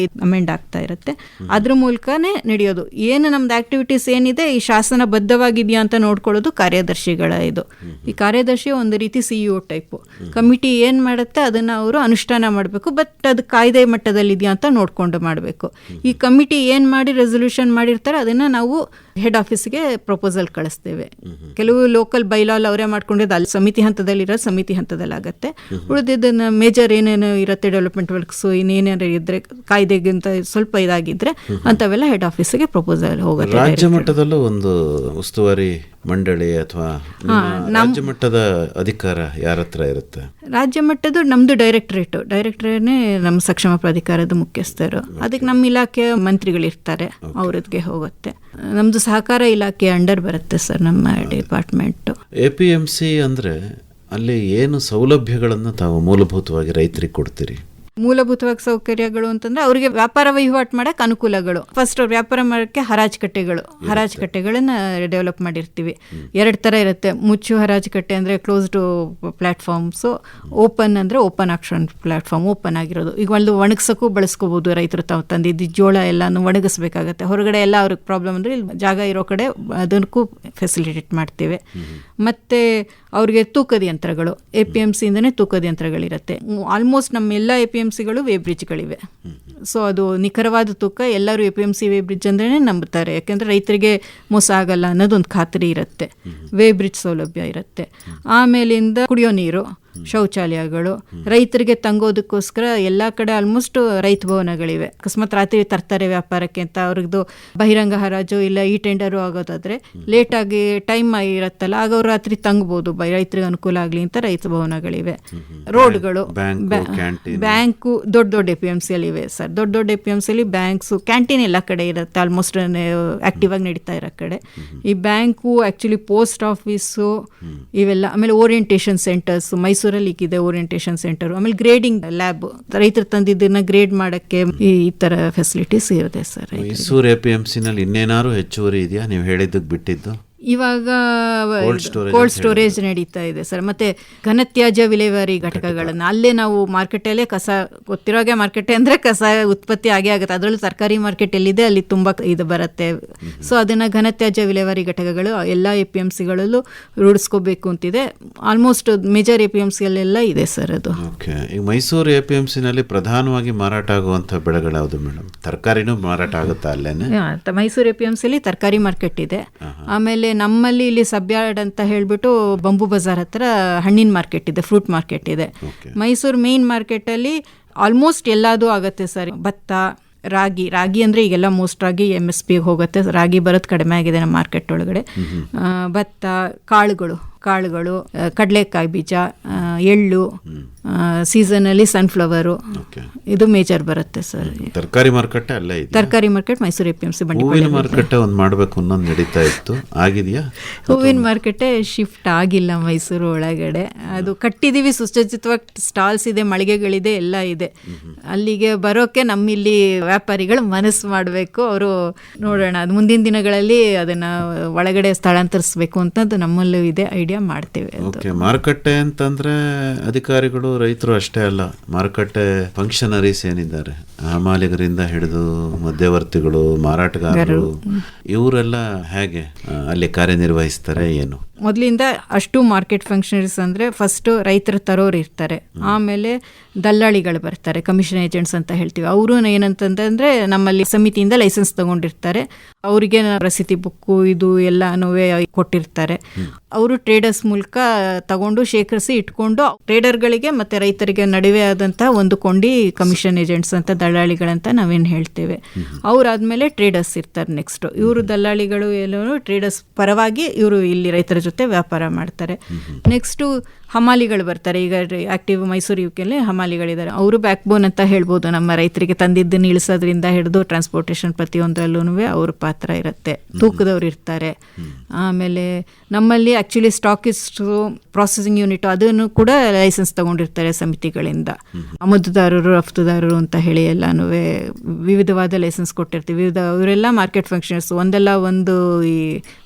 ಅಮೆಂಡ್ ಆಗ್ತಾ ಇರುತ್ತೆ. ಅದ್ರ ಮೂಲಕನೇ ನಡೆಯೋದು. ಏನು ನಮ್ದು ಆಕ್ಟಿವಿಟೀಸ್ ಏನಿದೆ ಈ ಶಾಸನಬದ್ಧವಾಗಿದೆಯಾ ಅಂತ ನೋಡ್ಕೊಳ್ಳೋದು ಕಾರ್ಯದರ್ಶಿಗಳ ಇದು. ಈ ಕಾರ್ಯದರ್ಶಿ ಒಂದು ರೀತಿ CEO ಟೈಪು. ಕಮಿಟಿ ಏನು ಮಾಡುತ್ತೆ ಅದನ್ನು ಅವರು ಅನುಷ್ಠಾನ ಮಾಡಬೇಕು, ಬಟ್ ಅದು ಕಾಯ್ದೆ ಮಟ್ಟದಲ್ಲಿದೆಯಾ ಅಂತ ನೋಡಿಕೊಂಡು ಮಾಡಬೇಕು. ಈ ಕಮಿಟಿ ಏನು ಮಾಡಿ ರೆಸೊಲ್ಯೂಷನ್ ಮಾಡಿರ್ತಾರೆ ಅದನ್ನು ನಾವು ಹೆಡ್ ಆಫೀಸ್ಗೆ ಪ್ರಪೋಸಲ್ ಕಳಿಸ್ತೇವೆ. ಕೆಲವು ಲೋಕಲ್ ಬೈಲಾಲ್ ಅವರೇ ಮಾಡ್ಕೊಂಡಿದ್ದು ಅಲ್ಲಿ ಸಮಿತಿ ಹಂತದಲ್ಲಿರೋ ಸಮಿತಿ ಹಂತದಲ್ಲಾಗತ್ತೆ. ಉಳಿದಿದ್ದನ್ನು ಮೇಜರ್ ಏನೇನು ಇರುತ್ತೆ ಡೆವಲಪ್ಮೆಂಟ್ ವರ್ಕ್ಸು ಇನ್ನೇನಾರು ಇದ್ದರೆ ಕಾಯ್ದೆಗಿಂತ ಸ್ವಲ್ಪ ಇದಾಗಿದ್ದರೆ ಅಂಥವೆಲ್ಲ ಹೆಡ್ ಆಫೀಸ್ಗೆ ಪ್ರಪೋಸಲ್ ಹೋಗುತ್ತೆ. ರಾಜ್ಯ ಮಟ್ಟದಲ್ಲೂ ಒಂದು ಉಸ್ತುವಾರಿ ಮಂಡಳಿ ಅಥವಾ ರಾಜ್ಯ ಮಟ್ಟದ ಅಧಿಕಾರ ಯಾರ ಹತ್ರ ಇರುತ್ತೆ? ರಾಜ್ಯ ಮಟ್ಟದ್ದು ನಮ್ಮದು ಡೈರೆಕ್ಟರೇನೇ ನಮ್ಮ ಸಕ್ಷಮ ಪ್ರಾಧಿಕಾರದ ಮುಖ್ಯಸ್ಥರು. ಅದಕ್ಕೆ ನಮ್ಮ ಇಲಾಖೆಯ ಮಂತ್ರಿಗಳಿರ್ತಾರೆ, ಅವ್ರಿಗೆ ಹೋಗುತ್ತೆ. ನಮ್ಮದು ಸಹಕಾರ ಇಲಾಖೆ ಅಂಡರ್ ಬರುತ್ತೆ ಸರ್ ನಮ್ಮ ಡಿಪಾರ್ಟ್ಮೆಂಟು. APMC ಅಂದರೆ ಅಲ್ಲಿ ಏನು ಸೌಲಭ್ಯಗಳನ್ನು ತಾವು ಮೂಲಭೂತವಾಗಿ ರೈತರಿಗೆ ಕೊಡ್ತೀರಿ? ಮೂಲಭೂತವಾಗಿ ಸೌಕರ್ಯಗಳು ಅಂತಂದ್ರೆ ಅವರಿಗೆ ವ್ಯಾಪಾರ ವಹಿವಾಟು ಮಾಡಕ್ಕೆ ಅನುಕೂಲಗಳು. ಫಸ್ಟ್ ಅವ್ರು ವ್ಯಾಪಾರ ಮಾಡೋಕ್ಕೆ ಹರಾಜುಕಟ್ಟೆಗಳನ್ನ ಡೆವಲಪ್ ಮಾಡಿರ್ತೀವಿ. 2 ಥರ ಇರುತ್ತೆ. ಮುಚ್ಚು ಹರಾಜುಕಟ್ಟೆ ಅಂದರೆ ಕ್ಲೋಸ್ಡ್ ಪ್ಲ್ಯಾಟ್ಫಾರ್ಮ್ಸು, ಓಪನ್ ಅಂದರೆ ಓಪನ್ ಆಕ್ಷನ್ ಪ್ಲ್ಯಾಟ್ಫಾರ್ಮ್, ಓಪನ್ ಆಗಿರೋದು. ಈಗ ಒಂದು ಒಣಗಿಸೋಕ್ಕೂ ಬಳಸ್ಕೋಬೋದು. ರೈತರು ತಾವು ತಂದಿದ್ದು ಜೋಳ ಎಲ್ಲನೂ ಒಣಗಿಸ್ಬೇಕಾಗತ್ತೆ. ಹೊರಗಡೆ ಎಲ್ಲ ಅವ್ರಿಗೆ ಪ್ರಾಬ್ಲಮ್ ಅಂದರೆ ಇಲ್ಲಿ ಜಾಗ ಇರೋ ಕಡೆ ಅದಕ್ಕೂ ಫೆಸಿಲಿಟೇಟ್ ಮಾಡ್ತೇವೆ. ಮತ್ತು ಅವ್ರಿಗೆ ತೂಕದ ಯಂತ್ರಗಳು, APMCಯಿಂದನೇ ತೂಕದ ಯಂತ್ರಗಳಿರುತ್ತೆ. ಆಲ್ಮೋಸ್ಟ್ ನಮ್ಮ ಎಲ್ಲ APMCಗಳು ವೇಬ್ರಿಡ್ಜ್ಗಳಿವೆ. ಸೊ ಅದು ನಿಖರವಾದ ತೂಕ ಎಲ್ಲರೂ APMC ವೇಬ್ರಿಡ್ಜ್ ಅಂದ್ರೇ ನಂಬುತ್ತಾರೆ. ಯಾಕೆಂದರೆ ರೈತರಿಗೆ ಮೋಸ ಆಗಲ್ಲ ಅನ್ನೋದೊಂದು ಖಾತ್ರಿ ಇರುತ್ತೆ. ವೇಬ್ರಿಡ್ಜ್ ಸೌಲಭ್ಯ ಇರುತ್ತೆ. ಆಮೇಲಿಂದ ಕುಡಿಯೋ ನೀರು, ಶೌಚಾಲಯಗಳು, ರೈತರಿಗೆ ತಂಗೋದಕ್ಕೋಸ್ಕರ ಎಲ್ಲ ಕಡೆ ಆಲ್ಮೋಸ್ಟ್ ರೈತ ಭವನಗಳಿವೆ. ಅಕಸ್ಮಾತ್ ರಾತ್ರಿ ತರ್ತಾರೆ ವ್ಯಾಪಾರಕ್ಕೆ ಅಂತ ಅವ್ರದ್ದು ಬಹಿರಂಗ ಹರಾಜು ಇಲ್ಲ ಈ ಟೆಂಡರು ಆಗೋದಾದರೆ ಲೇಟಾಗಿ ಟೈಮ್ ಇರುತ್ತಲ್ಲ, ಆಗ ಅವ್ರು ರಾತ್ರಿ ತಂಗ್ಬೋದು, ರೈತರಿಗೆ ಅನುಕೂಲ ಆಗಲಿ ಅಂತ ರೈತ ಭವನಗಳಿವೆ. ರೋಡ್ಗಳು, ಬ್ಯಾಂಕು ದೊಡ್ಡ APMCಯಲ್ಲಿ ಇವೆ ಸರ್. ದೊಡ್ಡ APMCಯಲ್ಲಿ ಬ್ಯಾಂಕ್ಸು, ಕ್ಯಾಂಟೀನ್ ಎಲ್ಲ ಕಡೆ ಇರುತ್ತೆ ಆಲ್ಮೋಸ್ಟ್ ಆ್ಯಕ್ಟಿವ್ ಆಗಿ ನಡೀತಾ ಇರೋ ಕಡೆ. ಈ ಬ್ಯಾಂಕು ಆ್ಯಕ್ಚುಲಿ ಪೋಸ್ಟ್ ಆಫೀಸು ಇವೆಲ್ಲ. ಆಮೇಲೆ ಓರಿಯೆಂಟೇಷನ್ ಸೆಂಟರ್ಸ್ ಮೈಸೂರಲ್ಲಿ ಈಗಿದೆ ಓರಿಯೆಂಟೇಷನ್ ಸೆಂಟರ್. ಆಮೇಲೆ ಗ್ರೇಡಿಂಗ್ ಲ್ಯಾಬ್, ರೈತರು ತಂದಿದ್ದನ್ನ ಗ್ರೇಡ್ ಮಾಡೋಕ್ಕೆ ಈ ಥರ ಫೆಸಿಲಿಟೀಸ್ ಇರುತ್ತೆ ಸರ್. ಮೈಸೂರು APMCನಲ್ಲಿ ಇನ್ನೇನಾದ್ರು ಹೆಚ್ಚುವರಿ ಇದೆಯಾ ನೀವು ಹೇಳಿದ್ದಕ್ಕೆ ಬಿಟ್ಟಿದ್ದು? ಇವಾಗ ಕೋಲ್ಡ್ ಸ್ಟೋರೇಜ್ ನಡೀತಾ ಇದೆ ಸರ್. ಮತ್ತು ಘನತ್ಯಾಜ್ಯ ವಿಲೇವಾರಿ ಘಟಕಗಳನ್ನು ಅಲ್ಲೇ ನಾವು ಮಾರ್ಕೆಟಲ್ಲೇ ಕಸ, ಗೊತ್ತಿರೋಗೆ ಮಾರ್ಕೆಟ್ ಅಂದರೆ ಕಸ ಉತ್ಪತ್ತಿ ಆಗೇ ಆಗುತ್ತೆ. ಅದರಲ್ಲೂ ತರಕಾರಿ ಮಾರ್ಕೆಟ್ ಎಲ್ಲಿದೆ ಅಲ್ಲಿ ತುಂಬ ಇದು ಬರುತ್ತೆ. ಸೊ ಅದನ್ನು ಘನತ್ಯಾಜ್ಯ ವಿಲೇವಾರಿ ಘಟಕಗಳು ಎಲ್ಲ APMCಗಳಲ್ಲೂ ರೂಢಿಸ್ಕೋಬೇಕು ಅಂತಿದೆ. ಆಲ್ಮೋಸ್ಟ್ ಮೇಜರ್ APMCಯಲ್ಲೆಲ್ಲ ಇದೆ ಸರ್ ಅದು. ಓಕೆ. ಈಗ ಮೈಸೂರು APMCನಲ್ಲಿ ಪ್ರಧಾನವಾಗಿ ಮಾರಾಟ ಆಗುವಂಥ ಬೆಳೆಗಳು ಯಾವುದು ಮೇಡಮ್? ತರಕಾರಿನೂ ಮಾರಾಟ ಆಗುತ್ತಾ ಅಲ್ಲೇನೆ? ಮೈಸೂರು APMCಯಲ್ಲಿ ತರಕಾರಿ ಮಾರ್ಕೆಟ್ ಇದೆ. ಆಮೇಲೆ ನಮ್ಮಲ್ಲಿ ಇಲ್ಲಿ ಸಬ್ಯಾರ್ಡ್ ಅಂತ ಹೇಳ್ಬಿಟ್ಟು ಬಂಬು ಬಜಾರ್ ಹತ್ರ ಹಣ್ಣಿನ ಮಾರ್ಕೆಟ್ ಇದೆ, ಫ್ರೂಟ್ ಮಾರ್ಕೆಟ್ ಇದೆ. ಮೈಸೂರು ಮೇನ್ ಮಾರ್ಕೆಟಲ್ಲಿ ಆಲ್ಮೋಸ್ಟ್ ಎಲ್ಲದೂ ಆಗುತ್ತೆ ಸರ್. ಭತ್ತ, ರಾಗಿ ಅಂದರೆ ಈಗೆಲ್ಲ ಮೋಸ್ಟ್ ಆಗಿ MSP ಹೋಗುತ್ತೆ. ರಾಗಿ ಬರೋದು ಕಡಿಮೆ ಆಗಿದೆ ನಮ್ಮ ಮಾರ್ಕೆಟ್ ಒಳಗಡೆ. ಭತ್ತ, ಕಾಳುಗಳು, ಕಡಲೆಕಾಯಿ ಬೀಜ, ಎಳ್ಳು, ಸೀಸನಲ್ಲಿ ಸನ್ಫ್ಲವರು, ಇದು ಮೇಜರ್ ಬರುತ್ತೆ ಸರ್. ತರಕಾರಿ ಮಾರ್ಕೆಟ್ ಅಲ್ಲೇ ಇದೆ. ತರಕಾರಿ ಮಾರ್ಕೆಟ್ ಮೈಸೂರು APMC ಹೂವಿನ ಮಾರ್ಕೆಟ್ ಒಂದು ಮಾಡಬೇಕು ಅನ್ನೋದು ನಡೀತಾ ಇತ್ತು, ಆಗಿದೆಯಾ? ಹೂವಿನ ಮಾರ್ಕೆಟೇ ಶಿಫ್ಟ್ ಆಗಿಲ್ಲ ಮೈಸೂರು ಒಳಗಡೆ. ಅದು ಕಟ್ಟಿದ್ದೀವಿ, ಸುಸಜ್ಜಿತವಾಗಿ ಸ್ಟಾಲ್ಸ್ ಇದೆ, ಮಳಿಗೆಗಳಿದೆ, ಎಲ್ಲ ಇದೆ. ಅಲ್ಲಿಗೆ ಬರೋಕ್ಕೆ ನಮ್ಮಿಲ್ಲಿ ವ್ಯಾಪಾರಿಗಳು ಮನಸ್ಸು ಮಾಡಬೇಕು. ಅವರು ನೋಡೋಣ, ಅದು ಮುಂದಿನ ದಿನಗಳಲ್ಲಿ ಅದನ್ನು ಒಳಗಡೆ ಸ್ಥಳಾಂತರಿಸಬೇಕು ಅಂತ ನಮ್ಮಲ್ಲೂ ಇದೆ, ಐಡಿಯಾ ಮಾಡ್ತೇವೆ. ಮಾರುಕಟ್ಟೆ ಅಂತಂದ್ರೆ ಅಧಿಕಾರಿಗಳು, ರೈತರು ಅಷ್ಟೇ ಅಲ್ಲ, ಮಾರುಕಟ್ಟೆ ಫಂಕ್ಷನರೀಸ್ ಏನಿದ್ದಾರೆ, ಹಮಾಲಿಗರಿಂದ ಹಿಡಿದು ಮಧ್ಯವರ್ತಿಗಳು, ಮಾರಾಟಗಾರರು, ಇವರೆಲ್ಲ ಹೇಗೆ ಅಲ್ಲಿ ಕಾರ್ಯನಿರ್ವಹಿಸ್ತಾರೆ ಏನು? ಮೊದಲಿಂದ ಅಷ್ಟು ಮಾರ್ಕೆಟ್ ಫಂಕ್ಷನರೀಸ್ ಅಂದರೆ ಫಸ್ಟು ರೈತರ ತರೋರು ಇರ್ತಾರೆ, ಆಮೇಲೆ ದಲ್ಲಾಳಿಗಳು ಬರ್ತಾರೆ, ಕಮಿಷನ್ ಏಜೆಂಟ್ಸ್ ಅಂತ ಹೇಳ್ತೀವಿ. ಅವರು ಏನಂತಂದರೆ ನಮ್ಮಲ್ಲಿ ಸಮಿತಿಯಿಂದ ಲೈಸೆನ್ಸ್ ತಗೊಂಡಿರ್ತಾರೆ, ಅವರಿಗೆ ರಸೀತಿ ಬುಕ್ಕು ಇದು ಎಲ್ಲನೂ ಕೊಟ್ಟಿರ್ತಾರೆ. ಅವರು ಟ್ರೇಡರ್ಸ್ ಮೂಲಕ ತಗೊಂಡು ಶೇಖರಿಸಿ ಇಟ್ಕೊಂಡು ಟ್ರೇಡರ್ಗಳಿಗೆ ಮತ್ತು ರೈತರಿಗೆ ನಡುವೆ ಆದಂಥ ಒಂದು ಕೊಂಡಿ ಕಮಿಷನ್ ಏಜೆಂಟ್ಸ್ ಅಂತ, ದಲ್ಲಾಳಿಗಳಂತ ನಾವೇನು ಹೇಳ್ತೇವೆ. ಅವರಾದ್ಮೇಲೆ ಟ್ರೇಡರ್ಸ್ ಇರ್ತಾರೆ ನೆಕ್ಸ್ಟು. ಇವರು ದಲ್ಲಾಳಿಗಳು ಎಲ್ಲರೂ ಟ್ರೇಡರ್ಸ್ ಪರವಾಗಿ ಇವರು ಇಲ್ಲಿ ರೈತರ ಜೊತೆ ವ್ಯಾಪಾರ ಮಾಡ್ತಾರೆ. ನೆಕ್ಸ್ಟು ಹಮಾಲಿಗಳು ಬರ್ತಾರೆ. ಈಗ ಆಕ್ಟಿವ್ ಮೈಸೂರು ಯುಕೆಯಲ್ಲಿ ಹಮಾಲಿಗಳಿದ್ದಾರೆ. ಅವರು ಬ್ಯಾಕ್ ಬೋನ್ ಅಂತ ಹೇಳ್ಬೋದು. ನಮ್ಮ ರೈತರಿಗೆ ತಂದಿದ್ದನ್ನು ಇಳಿಸೋದ್ರಿಂದ ಹಿಡಿದು ಟ್ರಾನ್ಸ್ಪೋರ್ಟೇಷನ್ ಪ್ರತಿಯೊಂದರಲ್ಲೂ ಅವ್ರ ಪಾತ್ರ ಇರುತ್ತೆ. ತೂಕದವ್ರು ಇರ್ತಾರೆ. ಆಮೇಲೆ ನಮ್ಮಲ್ಲಿ ಆ್ಯಕ್ಚುಲಿ ಸ್ಟಾಕಿಸ್ಟು, ಪ್ರಾಸೆಸಿಂಗ್ ಯೂನಿಟ್ ಅದನ್ನು ಕೂಡ ಲೈಸೆನ್ಸ್ ತಗೊಂಡಿರ್ತಾರೆ ಸಮಿತಿಗಳಿಂದ. ಆಮದುದಾರರು, ರಫ್ತುದಾರರು ಅಂತ ಹೇಳಿ ಎಲ್ಲನೂ ವಿವಿಧವಾದ ಲೈಸೆನ್ಸ್ ಕೊಟ್ಟಿರ್ತೀವಿ. ಇವರೆಲ್ಲ ಮಾರ್ಕೆಟ್ ಫಂಕ್ಷನ್ಸ್, ಒಂದಲ್ಲ ಒಂದು ಈ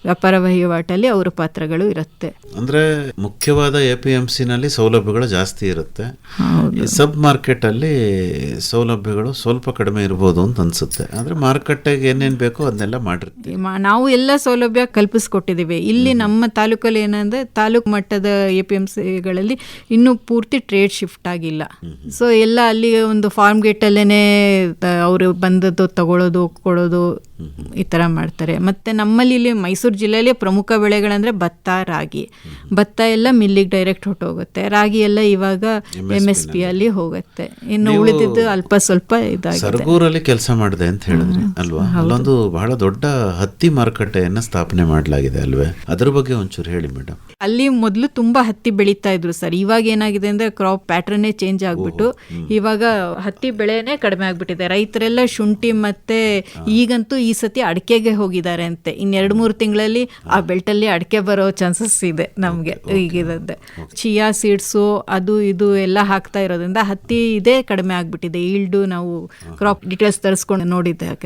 ವ್ಯಾಪಾರ ವಹಿವಾಟಲ್ಲಿ ಅವರ ಪಾತ್ರಗಳು ಇರುತ್ತೆ. ಅಂದರೆ ಮುಖ್ಯವಾದ APMC APMC ನಲ್ಲಿ ಸೌಲಭ್ಯಗಳು ಜಾಸ್ತಿ ಇರುತ್ತೆ, ಹೌದು. ಸಬ್ ಮಾರ್ಕೆಟ್ ಅಲ್ಲಿ ಸೌಲಭ್ಯಗಳು ಸ್ವಲ್ಪ ಕಡಿಮೆ ಇರ್ಬೋದು ಅಂತ ಅನ್ಸುತ್ತೆ. ಅಂದ್ರೆ ಮಾರುಕಟ್ಟೆಗೆ ಏನೇನ್ ಬೇಕೋ ಅದನ್ನೆಲ್ಲ ಮಾಡಿರ್ತೀವಿ. ನಾವು ಎಲ್ಲ ಸೌಲಭ್ಯ ಕಲ್ಪಿಸ್ಕೊಟ್ಟಿದ್ದೀವಿ. ಇಲ್ಲಿ ನಮ್ಮ ತಾಲೂಕಲ್ಲಿ ಏನಂದ್ರೆ ತಾಲೂಕು ಮಟ್ಟದ APMCಗಳಲ್ಲಿ ಇನ್ನೂ ಪೂರ್ತಿ ಟ್ರೇಡ್ ಶಿಫ್ಟ್ ಆಗಿಲ್ಲ. ಸೊ ಎಲ್ಲ ಅಲ್ಲಿ ಒಂದು ಫಾರ್ಮ್ ಗೇಟ್ ಅಲ್ಲೇನೆ ಅವರು ಬಂದದ್ದು ತಗೊಳ್ಳೋದು ಕೊಡೋದು ಈ ಥರ ಮಾಡ್ತಾರೆ. ಮತ್ತು ನಮ್ಮಲ್ಲಿ ಇಲ್ಲಿ ಮೈಸೂರು ಜಿಲ್ಲೆಯಲ್ಲಿ ಪ್ರಮುಖ ಬೆಳೆಗಳಂದರೆ ಭತ್ತ, ರಾಗಿ. ಭತ್ತ ಎಲ್ಲ ಮಿಲ್ಲಿಗೆ ಡೈರೆಕ್ಟ್ ಹೊಟ್ಟೋಗುತ್ತೆ, ರಾಗಿ ಎಲ್ಲ ಇವಾಗ MSP ಅಲ್ಲಿ ಹೋಗುತ್ತೆ. ಇನ್ನು ಉಳಿದಿದ್ದು ಅಲ್ಪ ಸ್ವಲ್ಪ ಇದಾಗಿದೆ. ಸರಗೂರಲ್ಲಿ ಕೆಲಸ ಮಾಡಿದೆ ಅಂತ ಹೇಳಿದ್ರಿ ಅಲ್ವಾ? ಅಲ್ಲೊಂದು ಬಹಳ ದೊಡ್ಡ ಹತ್ತಿ ಮಾರುಕಟ್ಟೆಯನ್ನ ಸ್ಥಾಪನೆ ಮಾಡಲಾಗಿದೆ ಅಲ್ವೇ? ಅದ್ರ ಬಗ್ಗೆ ಒಂಚೂರು ಹೇಳಿ ಮೇಡಮ್. ಅಲ್ಲಿ ಮೊದಲು ತುಂಬಾ ಹತ್ತಿ ಬೆಳೀತಾ ಇದ್ರು ಸರ್. ಇವಾಗ ಏನಾಗಿದೆ ಅಂದ್ರೆ ಕ್ರಾಪ್ ಪ್ಯಾಟರ್ನೇ ಚೇಂಜ್ ಆಗ್ಬಿಟ್ಟು ಇವಾಗ ಹತ್ತಿ ಬೆಳೆನೇ ಕಡಿಮೆ ಆಗ್ಬಿಟ್ಟಿದೆ. ರೈತರೆಲ್ಲ ಶುಂಠಿ ಮತ್ತೆ ಈಗಂತೂ ಈ ಸತಿ ಅಡಿಕೆಗೆ ಹೋಗಿದ್ದಾರೆ ಅಂತೆ. ಇನ್ 2-3 ತಿಂಗಳಲ್ಲಿ ಆ ಬೆಲ್ಟಲ್ಲಿ ಅಡಿಕೆ ಬರೋ ಚಾನ್ಸಸ್ ಇದೆ ನಮ್ಗೆ. ಈಗಿರುತ್ತೆ ಚಿಯಾ ಸೀಡ್ಸು ಅದು ಇದು ಎಲ್ಲ ಹಾಕ್ತಾ ಇರೋದ್ರಿಂದ ಹತ್ತಿ ಇದೇ ಕಡಿಮೆ ಆಗ್ಬಿಟ್ಟಿದೆ. ಈಲ್ಡು ನಾವು ಕ್ರಾಪ್ ಡೀಟೇಲ್ಸ್ ತರಿಸ್ಕೊಂಡು ನೋಡಿದಾಗ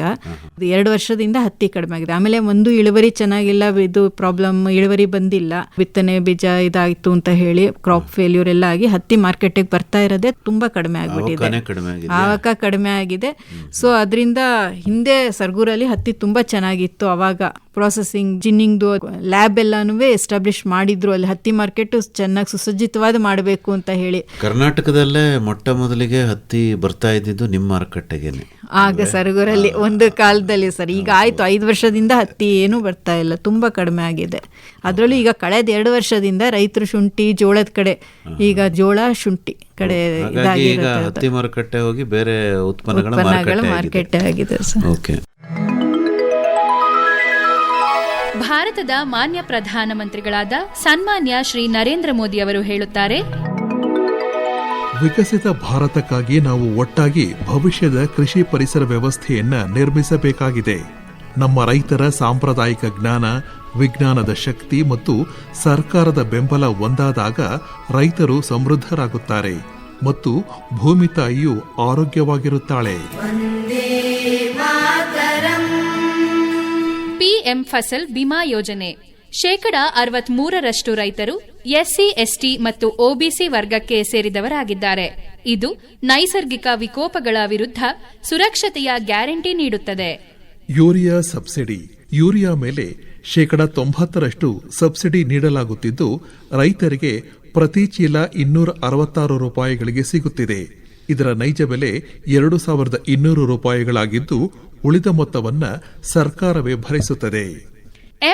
2 ವರ್ಷದಿಂದ ಹತ್ತಿ ಕಡಿಮೆ ಆಗಿದೆ. ಆಮೇಲೆ ಒಂದು ಇಳುವರಿ ಚೆನ್ನಾಗಿಲ್ಲ, ಇದು ಪ್ರಾಬ್ಲಮ್, ಇಳುವರಿ ಬಂದಿಲ್ಲ, ಬಿತ್ತನೆ ಬೀಜ ಇದಾಯ್ತು ಅಂತ ಹೇಳಿ ಕ್ರಾಪ್ ಫೇಲ್ಯೂರ್ ಎಲ್ಲ ಆಗಿ ಹತ್ತಿ ಮಾರ್ಕೆಟಿಗೆ ಬರ್ತಾ ಇರೋದೇ ತುಂಬಾ ಕಡಿಮೆ ಆಗ್ಬಿಟ್ಟಿದೆ, ಆವಾಗ ಕಡಿಮೆ ಆಗಿದೆ. ಸೊ ಅದರಿಂದ ಹಿಂದೆ ಸರಗೂರಲ್ಲಿ ಹತ್ತಿ ತುಂಬಾ ಚೆನ್ನಾಗಿತ್ತು. ಅವಾಗ ಪ್ರೊಸೆಸಿಂಗ್ ಜಿನ್ನಿಂಗ್ದು ಲ್ಯಾಬ್ ಎಲ್ಲಾನು ಎಸ್ಟಾಬ್ಲಿಷ್ ಮಾಡಿದ್ರು. ಅಲ್ಲಿ ಹತ್ತಿ ಮಾರ್ಕೆಟ್ ಚೆನ್ನಾಗಿ ಸುಸಜ್ಜಿತವಾದ ಮಾಡಬೇಕು ಅಂತ ಹೇಳಿ. ಕರ್ನಾಟಕದಲ್ಲೇ ಮೊಟ್ಟ ಮೊದಲಿಗೆ ಹತ್ತಿ ಬರ್ತಾ ಇದ್ದಿದ್ದು ನಿಮ್ಮ ಮಾರುಕಟ್ಟೆಗೆನೆ ಆಗ ಸರಗೂರಲ್ಲಿ ಒಂದು ಕಾಲದಲ್ಲಿ ಸರ್. ಈಗ ಆಯ್ತು 5 ವರ್ಷದಿಂದ ಹತ್ತಿ ಏನು ಬರ್ತಾ ಇಲ್ಲ, ತುಂಬಾ ಕಡಿಮೆ ಆಗಿದೆ. ಅದರಲ್ಲೂ ಈಗ ಕಳೆದ 2 ವರ್ಷದಿಂದ ರೈತರು ಶುಂಠಿ ಜೋಳದ ಕಡೆ, ಈಗ ಜೋಳ ಶುಂಠಿ ಕಡೆ ಹತ್ತಿ ಮಾರುಕಟ್ಟೆ ಹೋಗಿ ಬೇರೆ ಉತ್ಪನ್ನಗಳ ಮಾರ್ಕೆಟ್ ಆಗಿದೆ ಸರ್. ಓಕೆ. ಭಾರತದ ಮಾನ್ಯ ಪ್ರಧಾನಮಂತ್ರಿಗಳಾದ ಸನ್ಮಾನ್ಯ ಶ್ರೀ ನರೇಂದ್ರ ಮೋದಿ ಅವರು ಹೇಳುತ್ತಾರೆ, ವಿಕಸಿತ ಭಾರತಕ್ಕಾಗಿ ನಾವು ಒಟ್ಟಾಗಿ ಭವಿಷ್ಯದ ಕೃಷಿ ಪರಿಸರ ವ್ಯವಸ್ಥೆಯನ್ನ ನಿರ್ಮಿಸಬೇಕಾಗಿದೆ. ನಮ್ಮ ರೈತರ ಸಾಂಪ್ರದಾಯಿಕ ಜ್ಞಾನ, ವಿಜ್ಞಾನದ ಶಕ್ತಿ ಮತ್ತು ಸರ್ಕಾರದ ಬೆಂಬಲ ಒಂದಾದಾಗ ರೈತರು ಸಮೃದ್ಧರಾಗುತ್ತಾರೆ ಮತ್ತು ಭೂಮಿ ತಾಯಿಯು ಆರೋಗ್ಯವಾಗಿರುತ್ತಾಳೆ. PM ಫಸಲ್ ಬಿಮಾ ಯೋಜನೆ. 63% ರೈತರು SC, ST ಮತ್ತು OBC ವರ್ಗಕ್ಕೆ ಸೇರಿದವರಾಗಿದ್ದಾರೆ. ಇದು ನೈಸರ್ಗಿಕ ವಿಕೋಪಗಳ ವಿರುದ್ಧ ಸುರಕ್ಷತೆಯ ಗ್ಯಾರಂಟಿ ನೀಡುತ್ತದೆ. Urea subsidy. ಯೂರಿಯಾ ಮೇಲೆ 90% ಸಬ್ಸಿಡಿ ನೀಡಲಾಗುತ್ತಿದ್ದು ರೈತರಿಗೆ ಪ್ರತಿ ಚೀಲ 266 ರೂಪಾಯಿಗಳಿಗೆ ಸಿಗುತ್ತಿದೆ. ಇದರ ನೈಜ ಬೆಲೆ 2200 ರೂಪಾಯಿಗಳಾಗಿದ್ದು ಉಳಿದ ಮೊತ್ತವನ್ನ ಸರ್ಕಾರವೇ ಭರಿಸುತ್ತದೆ.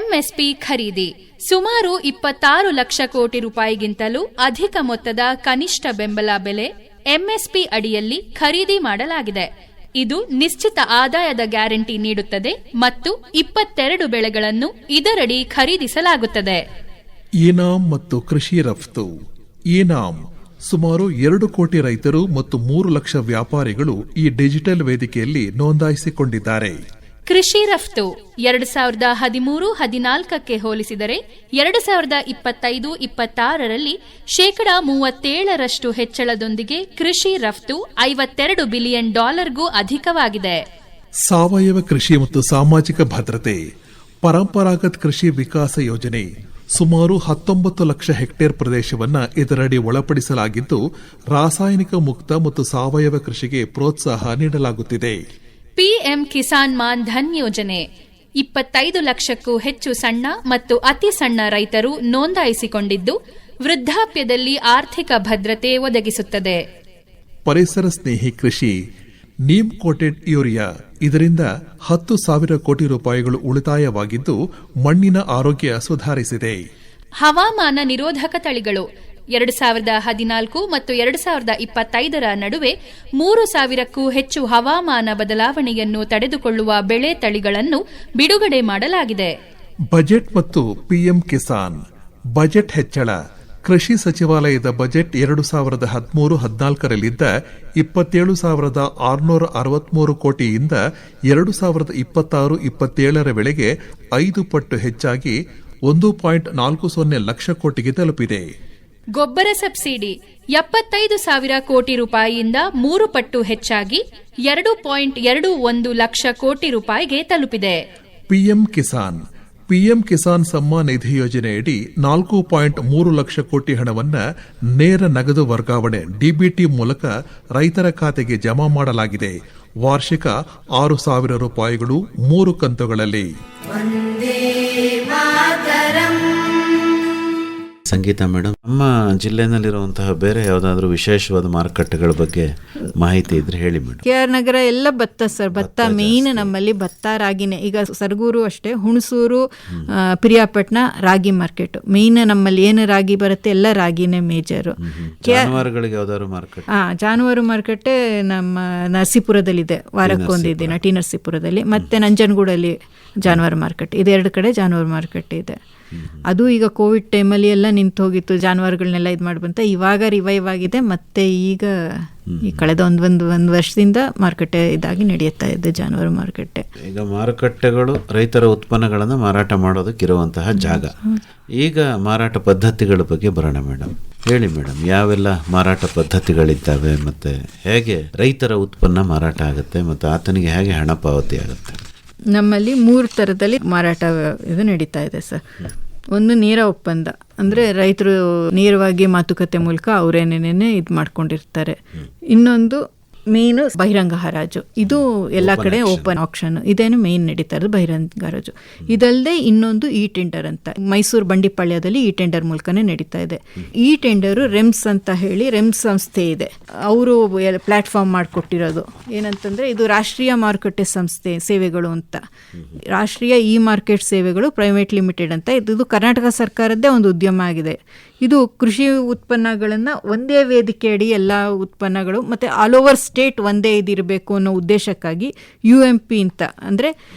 MSP ಖರೀದಿ. ಸುಮಾರು 26 ಲಕ್ಷ ಕೋಟಿ ರೂಪಾಯಿಗಿಂತಲೂ ಅಧಿಕ ಮೊತ್ತದ ಕನಿಷ್ಠ ಬೆಂಬಲ ಬೆಲೆ MSP ಅಡಿಯಲ್ಲಿ ಖರೀದಿ ಮಾಡಲಾಗಿದೆ. ಇದು ನಿಶ್ಚಿತ ಆದಾಯದ ಗ್ಯಾರಂಟಿ ನೀಡುತ್ತದೆ ಮತ್ತು 22 ಬೆಳೆಗಳನ್ನು ಇದರಡಿ ಖರೀದಿಸಲಾಗುತ್ತದೆ. ಈನಾಮ್ ಮತ್ತು ಕೃಷಿ ರಫ್ತು. ಈನಾಮ್ ಸುಮಾರು 2 ಕೋಟಿ ರೈತರು ಮತ್ತು 3 ಲಕ್ಷ ವ್ಯಾಪಾರಿಗಳು ಈ ಡಿಜಿಟಲ್ ವೇದಿಕೆಯಲ್ಲಿ ನೋಂದಾಯಿಸಿಕೊಂಡಿದ್ದಾರೆ. ಕೃಷಿ ರಫ್ತು 2013-14ಕ್ಕೆ ಹೋಲಿಸಿದರೆ 2025-26ರಲ್ಲಿ 37% ಹೆಚ್ಚಳದೊಂದಿಗೆ ಕೃಷಿ ರಫ್ತು $52 ಬಿಲಿಯನ್ ಅಧಿಕವಾಗಿದೆ. ಸಾವಯವ ಕೃಷಿ ಮತ್ತು ಸಾಮಾಜಿಕ ಭದ್ರತೆ. ಪರಂಪರಾಗತ ಕೃಷಿ ವಿಕಾಸ ಯೋಜನೆ ಸುಮಾರು 19 ಲಕ್ಷ ಹೆಕ್ಟೇರ್ ಪ್ರದೇಶವನ್ನು ಇದರಡಿ ಒಳಪಡಿಸಲಾಗಿದ್ದು ರಾಸಾಯನಿಕ ಮುಕ್ತ ಮತ್ತು ಸಾವಯವ ಕೃಷಿಗೆ ಪ್ರೋತ್ಸಾಹ ನೀಡಲಾಗುತ್ತಿದೆ. PM ಕಿಸಾನ್ ಮಾನ್ ಧನ್ ಯೋಜನೆ 25 ಲಕ್ಷಕ್ಕೂ ಹೆಚ್ಚು ಸಣ್ಣ ಮತ್ತು ಅತಿ ಸಣ್ಣ ರೈತರು ನೋಂದಾಯಿಸಿಕೊಂಡಿದ್ದು ವೃದ್ಧಾಪ್ಯದಲ್ಲಿ ಆರ್ಥಿಕ ಭದ್ರತೆ ಒದಗಿಸುತ್ತದೆ. ಪರಿಸರ ಸ್ನೇಹಿ ಕೃಷಿ. Neem coated urea. ಇದರಿಂದ 10,000 ಕೋಟಿ ರೂಪಾಯಿಗಳು ಉಳಿತಾಯವಾಗಿದ್ದು ಮಣ್ಣಿನ ಆರೋಗ್ಯ ಸುಧಾರಿಸಿದೆ. ಹವಾಮಾನ ನಿರೋಧಕ ತಳಿಗಳು 2014 ಮತ್ತು 2025ರ ನಡುವೆ 3,000ಕ್ಕೂ ಹೆಚ್ಚು ಹವಾಮಾನ ಬದಲಾವಣೆಯನ್ನು ತಡೆದುಕೊಳ್ಳುವ ಬೆಳೆ ತಳಿಗಳನ್ನು ಬಿಡುಗಡೆ ಮಾಡಲಾಗಿದೆ. ಬಜೆಟ್ ಮತ್ತು PM ಕಿಸಾನ್. ಬಜೆಟ್ ಹೆಚ್ಚಳ. ಕೃಷಿ ಸಚಿವಾಲಯದ ಬಜೆಟ್ 2013-14ರಲ್ಲಿದ್ದ 27,663 ಕೋಟಿಯಿಂದ 2026-27ರ ವೇಳೆಗೆ 5 ಪಟ್ಟು ಹೆಚ್ಚಾಗಿ 1.40 ಲಕ್ಷ ಕೋಟಿಗೆ ತಲುಪಿದೆ. ಗೊಬ್ಬರ ಸಬ್ಸಿಡಿ 75,000 ಕೋಟಿ ರೂಪಾಯಿಯಿಂದ 3 ಪಟ್ಟು ಹೆಚ್ಚಾಗಿ 2.21 ಲಕ್ಷ ಕೋಟಿ ರೂಪಾಯಿಗೆ ತಲುಪಿದೆ. PM ಕಿಸಾನ್. ಪಿಎಂ ಕಿಸಾನ್ ಸಮ್ಮಾನ್ ನಿಧಿ ಯೋಜನೆಯಡಿ 4.3 ಲಕ್ಷ ಕೋಟಿ ಹಣವನ್ನು ನೇರ ನಗದು ವರ್ಗಾವಣೆ ಡಿಬಿಟಿ ಮೂಲಕ ರೈತರ ಖಾತೆಗೆ ಜಮಾ ಮಾಡಲಾಗಿದೆ. ವಾರ್ಷಿಕ 6,000 ರೂಪಾಯಿಗಳು 3 ಕಂತುಗಳಲ್ಲಿ. ಸಂಗೀತಾ ಮೇಡಮ್, ನಮ್ಮ ಜಿಲ್ಲೆನಲ್ಲಿರುವಂತಹ ಬೇರೆ ಯಾವುದಾದ್ರೂ ವಿಶೇಷವಾದ ಮಾರುಕಟ್ಟೆಗಳ ಬಗ್ಗೆ ಮಾಹಿತಿ ಇದ್ರೆ ಹೇಳಿ ಮೇಡಮ್. KR ನಗರ ಎಲ್ಲ ಭತ್ತ ಸರ್, ಭತ್ತ ಮೇನ್ ನಮ್ಮಲ್ಲಿ ಭತ್ತ ರಾಗಿನೇ. ಈಗ ಸರಗೂರು ಅಷ್ಟೇ, ಹುಣಸೂರು, ಪಿರಿಯಾಪಟ್ಟಣ ರಾಗಿ ಮಾರ್ಕೆಟ್ ಮೇನ್. ನಮ್ಮಲ್ಲಿ ಏನು ರಾಗಿ ಬರುತ್ತೆ ಎಲ್ಲ ರಾಗಿನೇ ಮೇಜರು. ಜಾನುವಾರುಗಳಿಗೆ ಯಾವ್ದಾದ್ರು ಮಾರ್ಕೆಟ್? ಜಾನುವಾರು ಮಾರುಕಟ್ಟೆ ನಮ್ಮ ನರಸೀಪುರದಲ್ಲಿದೆ, ವಾರಕ್ಕೊಂದಿದೆ ಟಿ ನರಸೀಪುರದಲ್ಲಿ, ಮತ್ತೆ ನಂಜನಗೂಡಲ್ಲಿ ಜಾನುವಾರು ಮಾರ್ಕೆಟ್. ಇದೆರಡು ಕಡೆ ಜಾನುವಾರು ಮಾರ್ಕೆಟ್ ಇದೆ. ಅದು ಈಗ ಕೋವಿಡ್ ಟೈಮಲ್ಲಿ ಎಲ್ಲ ನಿಂತು ಹೋಗಿತ್ತು, ಜಾನುವಾರುಗಳನ್ನೆಲ್ಲ ಇದು ಮಾಡಿ ಬಂತ. ಇವಾಗ ರಿವೈವ್ ಆಗಿದೆ, ಮತ್ತೆ ಈಗ ಈ ಕಳೆದ ಒಂದು ವರ್ಷದಿಂದ ಮಾರುಕಟ್ಟೆ ಇದಾಗಿ ನಡೆಯುತ್ತಾ ಇದೆ ಜಾನುವಾರು ಮಾರುಕಟ್ಟೆ. ಈಗ ಮಾರುಕಟ್ಟೆಗಳು ರೈತರ ಉತ್ಪನ್ನಗಳನ್ನು ಮಾರಾಟ ಮಾಡೋದಕ್ಕಿರುವಂತಹ ಜಾಗ. ಈಗ ಮಾರಾಟ ಪದ್ಧತಿಗಳ ಬಗ್ಗೆ ಬರೋಣ ಮೇಡಮ್. ಹೇಳಿ ಮೇಡಮ್, ಯಾವೆಲ್ಲ ಮಾರಾಟ ಪದ್ಧತಿಗಳಿದ್ದಾವೆ, ಮತ್ತೆ ಹೇಗೆ ರೈತರ ಉತ್ಪನ್ನ ಮಾರಾಟ ಆಗುತ್ತೆ, ಮತ್ತು ಆತನಿಗೆ ಹೇಗೆ ಹಣ ಪಾವತಿ ಆಗುತ್ತೆ? ನಮ್ಮಲ್ಲಿ 3 ಥರದಲ್ಲಿ ಮಾರಾಟ ಇದು ನಡೀತಾ ಇದೆ ಸರ್. ಒಂದು ನೇರ ಒಪ್ಪಂದ, ಅಂದರೆ ರೈತರು ನೇರವಾಗಿ ಮಾತುಕತೆ ಮೂಲಕ ಅವರೇನೇನೇ ಇದು ಮಾಡ್ಕೊಂಡಿರ್ತಾರೆ. ಇನ್ನೊಂದು ಮೇನು ಬಹಿರಂಗ ಹರಾಜು, ಇದು ಎಲ್ಲ ಕಡೆ ಓಪನ್ ಆಕ್ಷನ್, ಇದೇನು ಮೇನ್ ನಡೀತಾ ಇರೋದು ಬಹಿರಂಗ ಹರಾಜು. ಇದಲ್ಲದೆ ಇನ್ನೊಂದು ಇ ಟೆಂಡರ್ ಅಂತ ಮೈಸೂರು ಬಂಡಿಪಾಳ್ಯದಲ್ಲಿ ಇ ಟೆಂಡರ್ ಮೂಲಕನೇ ನಡೀತಾ ಇದೆ. ಈ ಟೆಂಡರು ರೆಮ್ಸ್ ಅಂತ ಹೇಳಿ ರೆಮ್ಸ್ ಸಂಸ್ಥೆ ಇದೆ, ಅವರು ಪ್ಲಾಟ್ಫಾರ್ಮ್ ಮಾಡಿಕೊಟ್ಟಿರೋದು. ಏನಂತಂದರೆ ಇದು ರಾಷ್ಟ್ರೀಯ ಮಾರುಕಟ್ಟೆ ಸಂಸ್ಥೆ ಸೇವೆಗಳು ಅಂತ, ರಾಷ್ಟ್ರೀಯ ಇ ಮಾರ್ಕೆಟ್ ಸೇವೆಗಳು ಪ್ರೈವೇಟ್ ಲಿಮಿಟೆಡ್ ಅಂತ. ಇದು ಕರ್ನಾಟಕ ಸರ್ಕಾರದ್ದೇ ಒಂದು ಉದ್ಯಮ ಆಗಿದೆ. ಇದು ಕೃಷಿ ಉತ್ಪನ್ನಗಳನ್ನು ಒಂದೇ ವೇದಿಕೆಯಡಿ ಎಲ್ಲ ಉತ್ಪನ್ನಗಳು ಮತ್ತು ಆಲ್ ಓವರ್ ಸ್ಟೇಟ್ ಒಂದೇ ಇದಿರಬೇಕು ಅನ್ನೋ ಉದ್ದೇಶಕ್ಕಾಗಿ UMP ಅಂತ, ಅಂದರೆ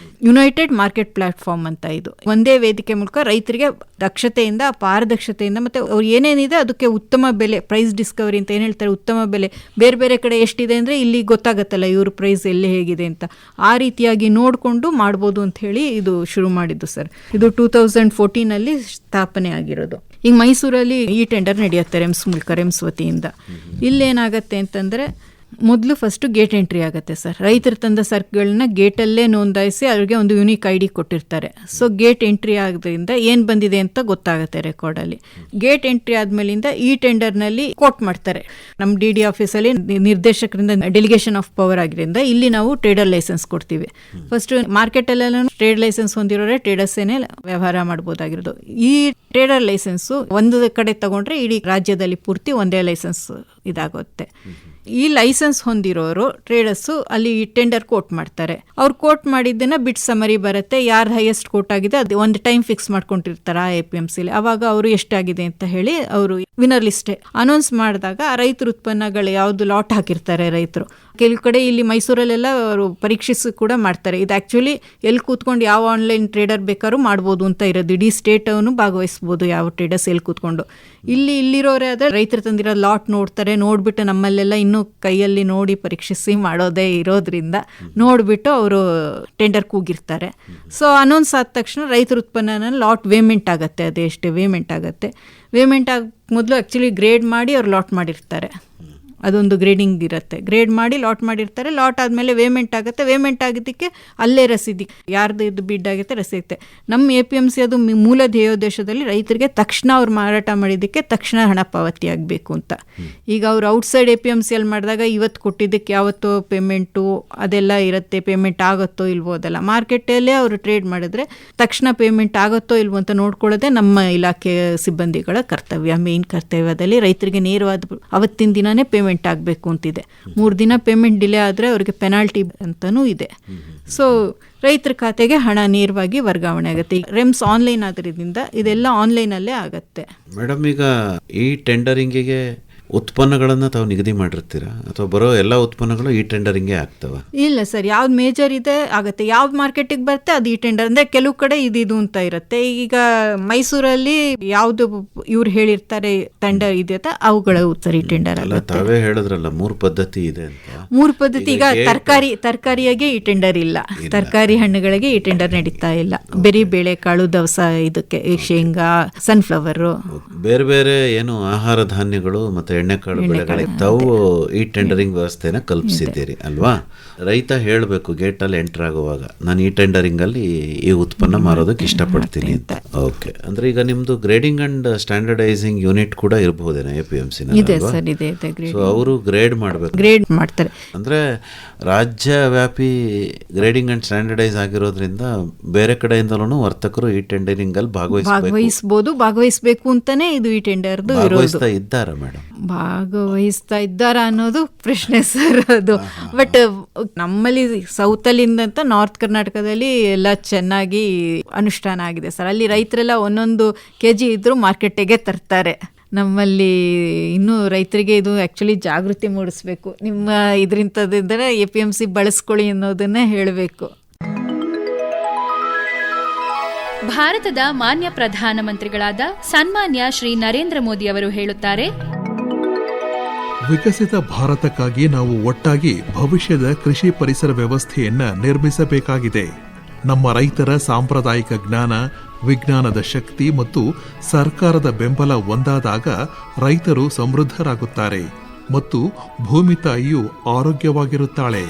ಯುನೈಟೆಡ್ ಮಾರ್ಕೆಟ್ ಪ್ಲಾಟ್ಫಾರ್ಮ್ ಅಂತ. ಇದು ಒಂದೇ ವೇದಿಕೆ ಮೂಲಕ ರೈತರಿಗೆ ದಕ್ಷತೆಯಿಂದ, ಪಾರದಕ್ಷತೆಯಿಂದ, ಮತ್ತು ಅವ್ರು ಏನೇನಿದೆ ಅದಕ್ಕೆ ಉತ್ತಮ ಬೆಲೆ, ಪ್ರೈಸ್ ಡಿಸ್ಕವರಿ ಅಂತ ಏನು ಹೇಳ್ತಾರೆ, ಉತ್ತಮ ಬೆಲೆ. ಬೇರೆ ಬೇರೆ ಕಡೆ ಎಷ್ಟಿದೆ ಅಂದರೆ ಇಲ್ಲಿ ಗೊತ್ತಾಗತ್ತಲ್ಲ ಇವ್ರ ಪ್ರೈಸ್ ಎಲ್ಲಿ ಹೇಗಿದೆ ಅಂತ, ಆ ರೀತಿಯಾಗಿ ನೋಡಿಕೊಂಡು ಮಾಡ್ಬೋದು ಅಂತ ಹೇಳಿ ಇದು ಶುರು ಮಾಡಿದ್ದು ಸರ್. ಇದು 2014 ಸ್ಥಾಪನೆ ಆಗಿರೋದು. ಈಗ ಮೈಸೂರಲ್ಲಿ ಈ ಟೆಂಡರ್ ನಡೆಯುತ್ತೆ ರೆಮ್ಸ್ ಮೂಲಕ, ರೆಮ್ಸ್ ವತಿಯಿಂದ. ಇಲ್ಲೇನಾಗತ್ತೆ ಅಂತಂದರೆ ಮೊದಲು ಫಸ್ಟು ಗೇಟ್ ಎಂಟ್ರಿ ಆಗುತ್ತೆ ಸರ್. ರೈತರು ತಂದ ಸರಕುಗಳನ್ನ ಗೇಟಲ್ಲೇ ನೋಂದಾಯಿಸಿ ಅವ್ರಿಗೆ ಒಂದು ಯೂನಿಕ್ ID ಕೊಟ್ಟಿರ್ತಾರೆ. ಸೊ ಗೇಟ್ ಎಂಟ್ರಿ ಆಗೋದ್ರಿಂದ ಏನು ಬಂದಿದೆ ಅಂತ ಗೊತ್ತಾಗುತ್ತೆ ರೆಕಾರ್ಡಲ್ಲಿ. ಗೇಟ್ ಎಂಟ್ರಿ ಆದಮೇಲಿಂದ ಈ ಟೆಂಡರ್ನಲ್ಲಿ ಕೋಟ್ ಮಾಡ್ತಾರೆ. ನಮ್ಮ DD ಆಫೀಸಲ್ಲಿ ನಿರ್ದೇಶಕರಿಂದ ಡೆಲಿಗೇಷನ್ ಆಫ್ ಪವರ್ ಆಗಿರೋದ್ರಿಂದ ಇಲ್ಲಿ ನಾವು ಟ್ರೇಡರ್ ಲೈಸೆನ್ಸ್ ಕೊಡ್ತೀವಿ. ಫಸ್ಟು ಮಾರ್ಕೆಟಲ್ಲೆಲ್ಲ ಟ್ರೇಡ್ ಲೈಸೆನ್ಸ್ ಹೊಂದಿರೋರೆ ಟ್ರೇಡರ್ಸೇನೆ ವ್ಯವಹಾರ ಮಾಡ್ಬೋದಾಗಿರೋದು. ಈ ಟ್ರೇಡರ್ ಲೈಸೆನ್ಸು ಒಂದು ಕಡೆ ತಗೊಂಡ್ರೆ ಇಡೀ ರಾಜ್ಯದಲ್ಲಿ ಪೂರ್ತಿ ಒಂದೇ ಲೈಸೆನ್ಸ್ ಇದಾಗುತ್ತೆ. ಈ ಲೈಸೆನ್ಸ್ ಹೊಂದಿರೋರು ಟ್ರೇಡರ್ಸು ಅಲ್ಲಿ ಟೆಂಡರ್ ಕೋಟ್ ಮಾಡ್ತಾರೆ. ಅವ್ರು ಕೋಟ್ ಮಾಡಿದ್ದನ್ನ ಬಿಟ್ ಸಮರಿ ಬರುತ್ತೆ, ಯಾರು ಹೈಯೆಸ್ಟ್ ಕೋಟ್ ಆಗಿದೆ ಅದು ಒಂದು ಟೈಮ್ ಫಿಕ್ಸ್ ಮಾಡ್ಕೊಂಡಿರ್ತಾರೆ ಆ APMCಲಿ. ಅವಾಗ ಅವರು ಎಷ್ಟಾಗಿದೆ ಅಂತ ಹೇಳಿ ಅವರು ವಿನ್ನರ್ ಲಿಸ್ಟೇ ಅನೌನ್ಸ್ ಮಾಡಿದಾಗ ರೈತರ ಉತ್ಪನ್ನಗಳು ಯಾವುದು ಲಾಟ್ ಹಾಕಿರ್ತಾರೆ ರೈತರು. ಕೆಲವು ಕಡೆ ಇಲ್ಲಿ ಮೈಸೂರಲ್ಲೆಲ್ಲ ಅವರು ಪರೀಕ್ಷಿಸಿ ಕೂಡ ಮಾಡ್ತಾರೆ. ಇದು ಆ್ಯಕ್ಚುಲಿ ಎಲ್ಲಿ ಕೂತ್ಕೊಂಡು ಯಾವ ಆನ್ಲೈನ್ ಟ್ರೇಡರ್ ಬೇಕಾದ್ರೂ ಮಾಡ್ಬೋದು ಅಂತ ಇರೋದು. ಇಡೀ ಸ್ಟೇಟ್ ಅವನು ಭಾಗವಹಿಸ್ಬೋದು, ಯಾವ ಟ್ರೇಡರ್ಸ್ ಎಲ್ಲಿ ಕೂತ್ಕೊಂಡು. ಇಲ್ಲಿರೋರೇ ಆದರೆ ರೈತರು ತಂದಿರೋ ಲಾಟ್ ನೋಡ್ತಾರೆ, ನೋಡಿಬಿಟ್ಟು ನಮ್ಮಲ್ಲೆಲ್ಲ ಇನ್ನೂ ಕೈಯಲ್ಲಿ ನೋಡಿ ಪರೀಕ್ಷಿಸಿ ಮಾಡೋದೇ ಇರೋದ್ರಿಂದ ನೋಡಿಬಿಟ್ಟು ಅವರು ಟೆಂಡರ್ ಕೂಗಿರ್ತಾರೆ. ಸೊ ಅನೌನ್ಸ್ ಆದ ತಕ್ಷಣ ರೈತರ ಉತ್ಪನ್ನ ಲಾಟ್ ವೇಮೆಂಟ್ ಆಗುತ್ತೆ. ಅದೇ ಎಷ್ಟೇ ವೇಮೆಂಟ್ ಆಗುತ್ತೆ. ವೇಮೆಂಟ್ ಆಗ ಮೊದಲು ಆ್ಯಕ್ಚುಲಿ ಗ್ರೇಡ್ ಮಾಡಿ ಅವ್ರು ಲಾಟ್ ಮಾಡಿರ್ತಾರೆ. ಅದೊಂದು ಗ್ರೇಡಿಂಗ್ ಇರುತ್ತೆ. ಗ್ರೇಡ್ ಮಾಡಿ ಲಾಟ್ ಮಾಡಿರ್ತಾರೆ. ಲಾಟ್ ಆದಮೇಲೆ ವೇಮೆಂಟ್ ಆಗುತ್ತೆ. ವೇಮೆಂಟ್ ಆಗಿದ್ದಕ್ಕೆ ಅಲ್ಲೇ ರಸೀದಿ ಯಾರ್ದು ಇದು ಬಿಡ್ ಆಗುತ್ತೆ ರಸೀದಿ. ನಮ್ಮ APMC ಅದು ಮೂಲ ಧ್ಯೇಯೋದ್ದೇಶದಲ್ಲಿ ರೈತರಿಗೆ ತಕ್ಷಣ ಅವ್ರು ಮಾರಾಟ ಮಾಡಿದ್ದಕ್ಕೆ ತಕ್ಷಣ ಹಣ ಪಾವತಿ ಆಗಬೇಕು ಅಂತ. ಈಗ ಅವ್ರು ಔಟ್ಸೈಡ್ APMCಯಲ್ಲಿ ಮಾಡಿದಾಗ ಇವತ್ತು ಕೊಟ್ಟಿದ್ದಕ್ಕೆ ಯಾವತ್ತೋ ಪೇಮೆಂಟು ಅದೆಲ್ಲ ಇರುತ್ತೆ. ಪೇಮೆಂಟ್ ಆಗುತ್ತೋ ಇಲ್ವೋ ಅದೆಲ್ಲ ಮಾರ್ಕೆಟಲ್ಲೇ ಅವರು ಟ್ರೇಡ್ ಮಾಡಿದ್ರೆ ತಕ್ಷಣ ಪೇಮೆಂಟ್ ಆಗುತ್ತೋ ಇಲ್ವೋ ಅಂತ ನೋಡ್ಕೊಳ್ಳೋದೇ ನಮ್ಮ ಇಲಾಖೆ ಸಿಬ್ಬಂದಿಗಳ ಕರ್ತವ್ಯ. ಮೇನ್ ಕರ್ತವ್ಯದಲ್ಲಿ ರೈತರಿಗೆ ನೇರವಾದ ಅವತ್ತಿನ ದಿನನೇ ಪೇಮೆಂಟ್ ಆಗಬೇಕು ಅಂತಿದೆ. 3 ದಿನ ಪೇಮೆಂಟ್ ಡಿಲೇ ಆದರೆ ಅವರಿಗೆ ಪೆನಾಲ್ಟಿ ಅಂತಲೂ ಇದೆ. ಸೊ ರೈತರ ಖಾತೆಗೆ ಹಣ ನೇರವಾಗಿ ವರ್ಗಾವಣೆ ಆಗುತ್ತೆ. ರೆಮ್ಸ್ ಆನ್ಲೈನ್ ಆದ್ರಿಂದ ಇದೆಲ್ಲ ಆನ್ಲೈನಲ್ಲೇ ಆಗುತ್ತೆ. ಮೇಡಮ್, ಈಗ ಈ ಟೆಂಡರಿಂಗಿಗೆ ಉತ್ಪನ್ನಗಳನ್ನು ತಾವು ನಿಗದಿ ಮಾಡಿರ್ತೀರಾ ಅಥವಾ ಬರೋ ಎಲ್ಲ ಉತ್ಪನ್ನಗಳು ಈ ಟೆಂಡರಿಂಗೇ ಆಗ್ತವೆ? ಇಲ್ಲ ಸರ್, ಯಾವ್ದು ಮೇಜರ್ ಇದೆ ಆಗುತ್ತೆ. ಯಾವ್ದು ಮಾರ್ಕೆಟಿಗೆ ಬರುತ್ತೆ ಅದು ಈ ಟೆಂಡರ್. ಅಂದರೆ ಕೆಲವು ಕಡೆ ಇದು ಅಂತ ಇರುತ್ತೆ. ಈಗ ಮೈಸೂರಲ್ಲಿ ಯಾವುದು ಇವ್ರು ಹೇಳಿರ್ತಾರೆ ಟೆಂಡರ್ ಇದೆ ಅಂತ ಅವುಗಳ ಉತ್ತರ ಈ ಟೆಂಡರ್ ಆಗುತ್ತೆ. ತಾವೇ ಹೇಳಿದ್ರಲ್ಲ 3 ಪದ್ಧತಿ ಇದೆ ಅಂತ. 3 ಪದ್ಧತಿ. ಈಗ ತರಕಾರಿಯಾಗೆ ಈ ಟೆಂಡರ್ ಇಲ್ಲ, ತರಕಾರಿ ಹಣ್ಣುಗಳಿಗೆ ಈ ಟೆಂಡರ್ ನಡೀತಾ ಇಲ್ಲ. ಬೆರಿ ಬೇಳೆ ಕಾಳು ದವಸ ಇದಕ್ಕೆ ಶೇಂಗಾ ಸನ್ಫ್ಲವರು ಬೇರೆ ಬೇರೆ ಏನು ಆಹಾರ ಧಾನ್ಯಗಳು ಮತ್ತೆ ಎಣ್ಣೆಕಾಳು ಬೆಳೆಗಳಿರ್ತಾವು ಈ ಟೆಂಡರಿಂಗ್ ವ್ಯವಸ್ಥೆನ ಕಲ್ಪಿಸಿದ್ದೀರಿ ಅಲ್ವಾ? ರೈತ ಹೇಳಬೇಕು ಗೇಟಲ್ಲಿ ಎಂಟರ್ ಆಗುವಾಗ, ನಾನು ಈ ಟೆಂಡರಿಂಗಲ್ಲಿ ಈ ಉತ್ಪನ್ನ ಮಾರೋದಕ್ಕೆ ಇಷ್ಟಪಡ್ತೀನಿ ಅಂತ. ಓಕೆ, ಅಂದರೆ ಈಗ ನಿಮ್ಮದು ಗ್ರೇಡಿಂಗ್ ಅಂಡ್ ಸ್ಟ್ಯಾಂಡರ್ಡೈಸಿಂಗ್ ಯೂನಿಟ್ ಕೂಡ ಇರಬಹುದೇನೋ APMC? ಇದೆ ಸರ್, ಇದೆ. ಸೊ ಅವರು ಗ್ರೇಡ್ ಮಾಡಬೇಕು, ಗ್ರೇಡ್ ಮಾಡ್ತಾರೆ. ಅಂದರೆ ರಾಜ್ಯ ವ್ಯಾಪಿ ಗ್ರೇಡಿಂಗ್ ಅಂಡ್ ಸ್ಟ್ಯಾಂಡರ್ಡೈಸ್ ಆಗಿರೋದ್ರಿಂದ ಬೇರೆ ಕಡೆಯಿಂದಲೂ ವರ್ತಕರು ಈ ಟೆಂಡರಿಂಗ್ ಅಲ್ಲಿ ಭಾಗವಹಿಸಬೇಕು ಅಂತಾನೆ ಇದು ಈ ಟೆಂಡರ್ದು ಭಾಗವಹಿಸ್ತಾ ಇದ್ದಾರಾ ಮೇಡಮ್? ಭಾಗವಹಿಸ್ತಾ ಇದ್ದಾರಾ ಅನ್ನೋದು ಪ್ರಶ್ನೆ ಸರ್ ಅದು. ಬಟ್ ನಮ್ಮಲ್ಲಿ ಸೌತಲ್ಲಿಂದಂತ ನಾರ್ತ್ ಕರ್ನಾಟಕದಲ್ಲಿ ಎಲ್ಲ ಚೆನ್ನಾಗಿ ಅನುಷ್ಠಾನ ಆಗಿದೆ ಸರ್. ಅಲ್ಲಿ ರೈತರೆಲ್ಲ ಒಂದೊಂದು kg ಇದ್ರೂ ಮಾರ್ಕೆಟಿಗೆ ತರ್ತಾರೆ. ನಮ್ಮಲ್ಲಿ ಇನ್ನೂ ರೈತರಿಗೆ ಇದು ಆ್ಯಕ್ಚುಲಿ ಜಾಗೃತಿ ಮೂಡಿಸ್ಬೇಕು. ನಿಮ್ಮ ಇದರಿಂದನೇ APMC ಬಳಸ್ಕೊಳ್ಳಿ ಅನ್ನೋದನ್ನೇ ಹೇಳಬೇಕು. ಭಾರತದ ಮಾನ್ಯ ಪ್ರಧಾನಮಂತ್ರಿಗಳಾದ ಸನ್ಮಾನ್ಯ ಶ್ರೀ ನರೇಂದ್ರ ಮೋದಿ ಅವರು ಹೇಳುತ್ತಾರೆ, ವಿಕಸಿತ ಭಾರತಕ್ಕಾಗಿ ನಾವು ಒಟ್ಟಾಗಿ ಭವಿಷ್ಯದ ಕೃಷಿ ಪರಿಸರ ವ್ಯವಸ್ಥೆಯನ್ನ ನಿರ್ಮಿಸಬೇಕಾಗಿದೆ. ನಮ್ಮ ರೈತರ ಸಾಂಪ್ರದಾಯಿಕ ಜ್ಞಾನ, ವಿಜ್ಞಾನದ ಶಕ್ತಿ ಮತ್ತು ಸರ್ಕಾರದ ಬೆಂಬಲ ಒಂದಾದಾಗ ರೈತರು ಸಮೃದ್ಧರಾಗುತ್ತಾರೆ ಮತ್ತು ಭೂಮಿ ತಾಯಿಯು ಆರೋಗ್ಯವಾಗಿರುತ್ತಾಳೆ.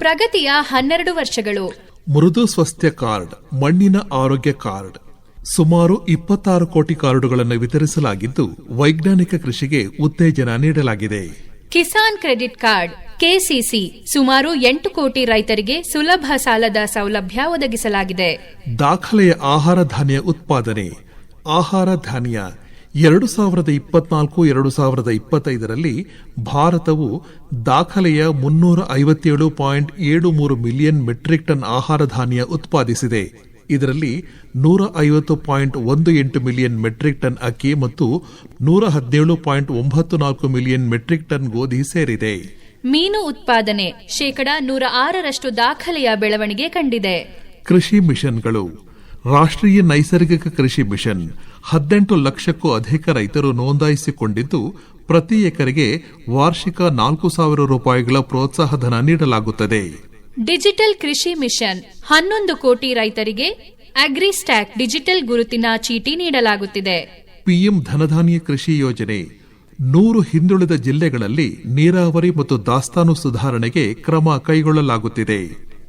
ಪ್ರಗತಿಯ 12 ವರ್ಷಗಳು. ಮೃದು ಸ್ವಾಸ್ಥ್ಯ ಕಾರ್ಡ್, ಮಣ್ಣಿನ ಆರೋಗ್ಯ ಕಾರ್ಡ್. ಸುಮಾರು 26 ಕೋಟಿ ಕಾರ್ಡುಗಳನ್ನು ವಿತರಿಸಲಾಗಿದ್ದು ವೈಜ್ಞಾನಿಕ ಕೃಷಿಗೆ ಉತ್ತೇಜನ ನೀಡಲಾಗಿದೆ. ಕಿಸಾನ್ ಕ್ರೆಡಿಟ್ ಕಾರ್ಡ್ KCC ಸುಮಾರು 8 ಕೋಟಿ ರೈತರಿಗೆ ಸುಲಭ ಸಾಲದ ಸೌಲಭ್ಯ ಒದಗಿಸಲಾಗಿದೆ. ದಾಖಲೆಯ ಆಹಾರ ಧಾನ್ಯ ಉತ್ಪಾದನೆ. ಆಹಾರ ಧಾನ್ಯ 2024-2025ರಲ್ಲಿ ಭಾರತವು ದಾಖಲೆಯ 357.73 ಮಿಲಿಯನ್ ಮೆಟ್ರಿಕ್ ಟನ್ ಆಹಾರ ಧಾನ್ಯ ಉತ್ಪಾದಿಸಿದೆ. ಇದರಲ್ಲಿ 150.18 ಮಿಲಿಯನ್ ಮೆಟ್ರಿಕ್ ಟನ್ ಅಕ್ಕಿ ಮತ್ತು 117.94 ಮಿಲಿಯನ್ ಮೆಟ್ರಿಕ್ ಟನ್ ಗೋಧಿ ಸೇರಿದೆ. ಮೀನು ಉತ್ಪಾದನೆ ಶೇಕಡ 106ರಷ್ಟು ದಾಖಲೆಯ ಬೆಳವಣಿಗೆ ಕಂಡಿದೆ. ಕೃಷಿ ಮಿಷನ್ಗಳು. ರಾಷ್ಟ್ರೀಯ ನೈಸರ್ಗಿಕ ಕೃಷಿ ಮಿಷನ್ 18 ಲಕ್ಷಕ್ಕೂ ಅಧಿಕ ರೈತರು ನೋಂದಾಯಿಸಿಕೊಂಡಿದ್ದು ಪ್ರತಿ ಎಕರೆಗೆ ವಾರ್ಷಿಕ 4,000 ರೂಪಾಯಿಗಳ ಪ್ರೋತ್ಸಾಹಧನ ನೀಡಲಾಗುತ್ತದೆ. ಡಿಜಿಟಲ್ ಕೃಷಿ ಮಿಷನ್ 11 ಕೋಟಿ ರೈತರಿಗೆ ಅಗ್ರಿಸ್ಟ್ಯಾಕ್ ಡಿಜಿಟಲ್ ಗುರುತಿನ ಚೀಟಿ ನೀಡಲಾಗುತ್ತಿದೆ. PM ಧನಧಾನ್ಯ ಕೃಷಿ ಯೋಜನೆ 100 ಹಿಂದುಳಿದ ಜಿಲ್ಲೆಗಳಲ್ಲಿ ನೀರಾವರಿ ಮತ್ತು ದಾಸ್ತಾನು ಸುಧಾರಣೆಗೆ ಕ್ರಮ ಕೈಗೊಳ್ಳಲಾಗುತ್ತಿದೆ.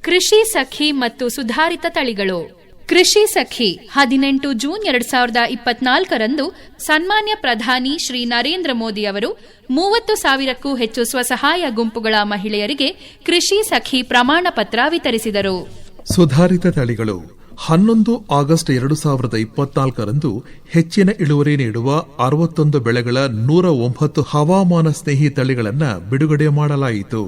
ಕೃಷಿ ಸಖಿ ಮತ್ತು ಸುಧಾರಿತ ತಳಿಗಳು. ಕೃಷಿ ಸಖಿ 18 ಜೂನ್ 2024ರಂದು ಸನ್ಮಾನ್ಯ ಪ್ರಧಾನಿ ಶ್ರೀ ನರೇಂದ್ರ ಮೋದಿ ಅವರು 30,000ಕ್ಕೂ ಹೆಚ್ಚು ಸ್ವಸಹಾಯ ಗುಂಪುಗಳ ಮಹಿಳೆಯರಿಗೆ ಕೃಷಿ ಸಖಿ ಪ್ರಮಾಣ ಪತ್ರ ವಿತರಿಸಿದರು. ಸುಧಾರಿತ ತಳಿಗಳು 11 ಆಗಸ್ಟ್ 2024ರಂದು ಹೆಚ್ಚಿನ ಇಳುವರಿ ನೀಡುವ 61 ಬೆಳೆಗಳ 109 ಹವಾಮಾನ ಸ್ನೇಹಿ ತಳಿಗಳನ್ನು ಬಿಡುಗಡೆ ಮಾಡಲಾಯಿತು.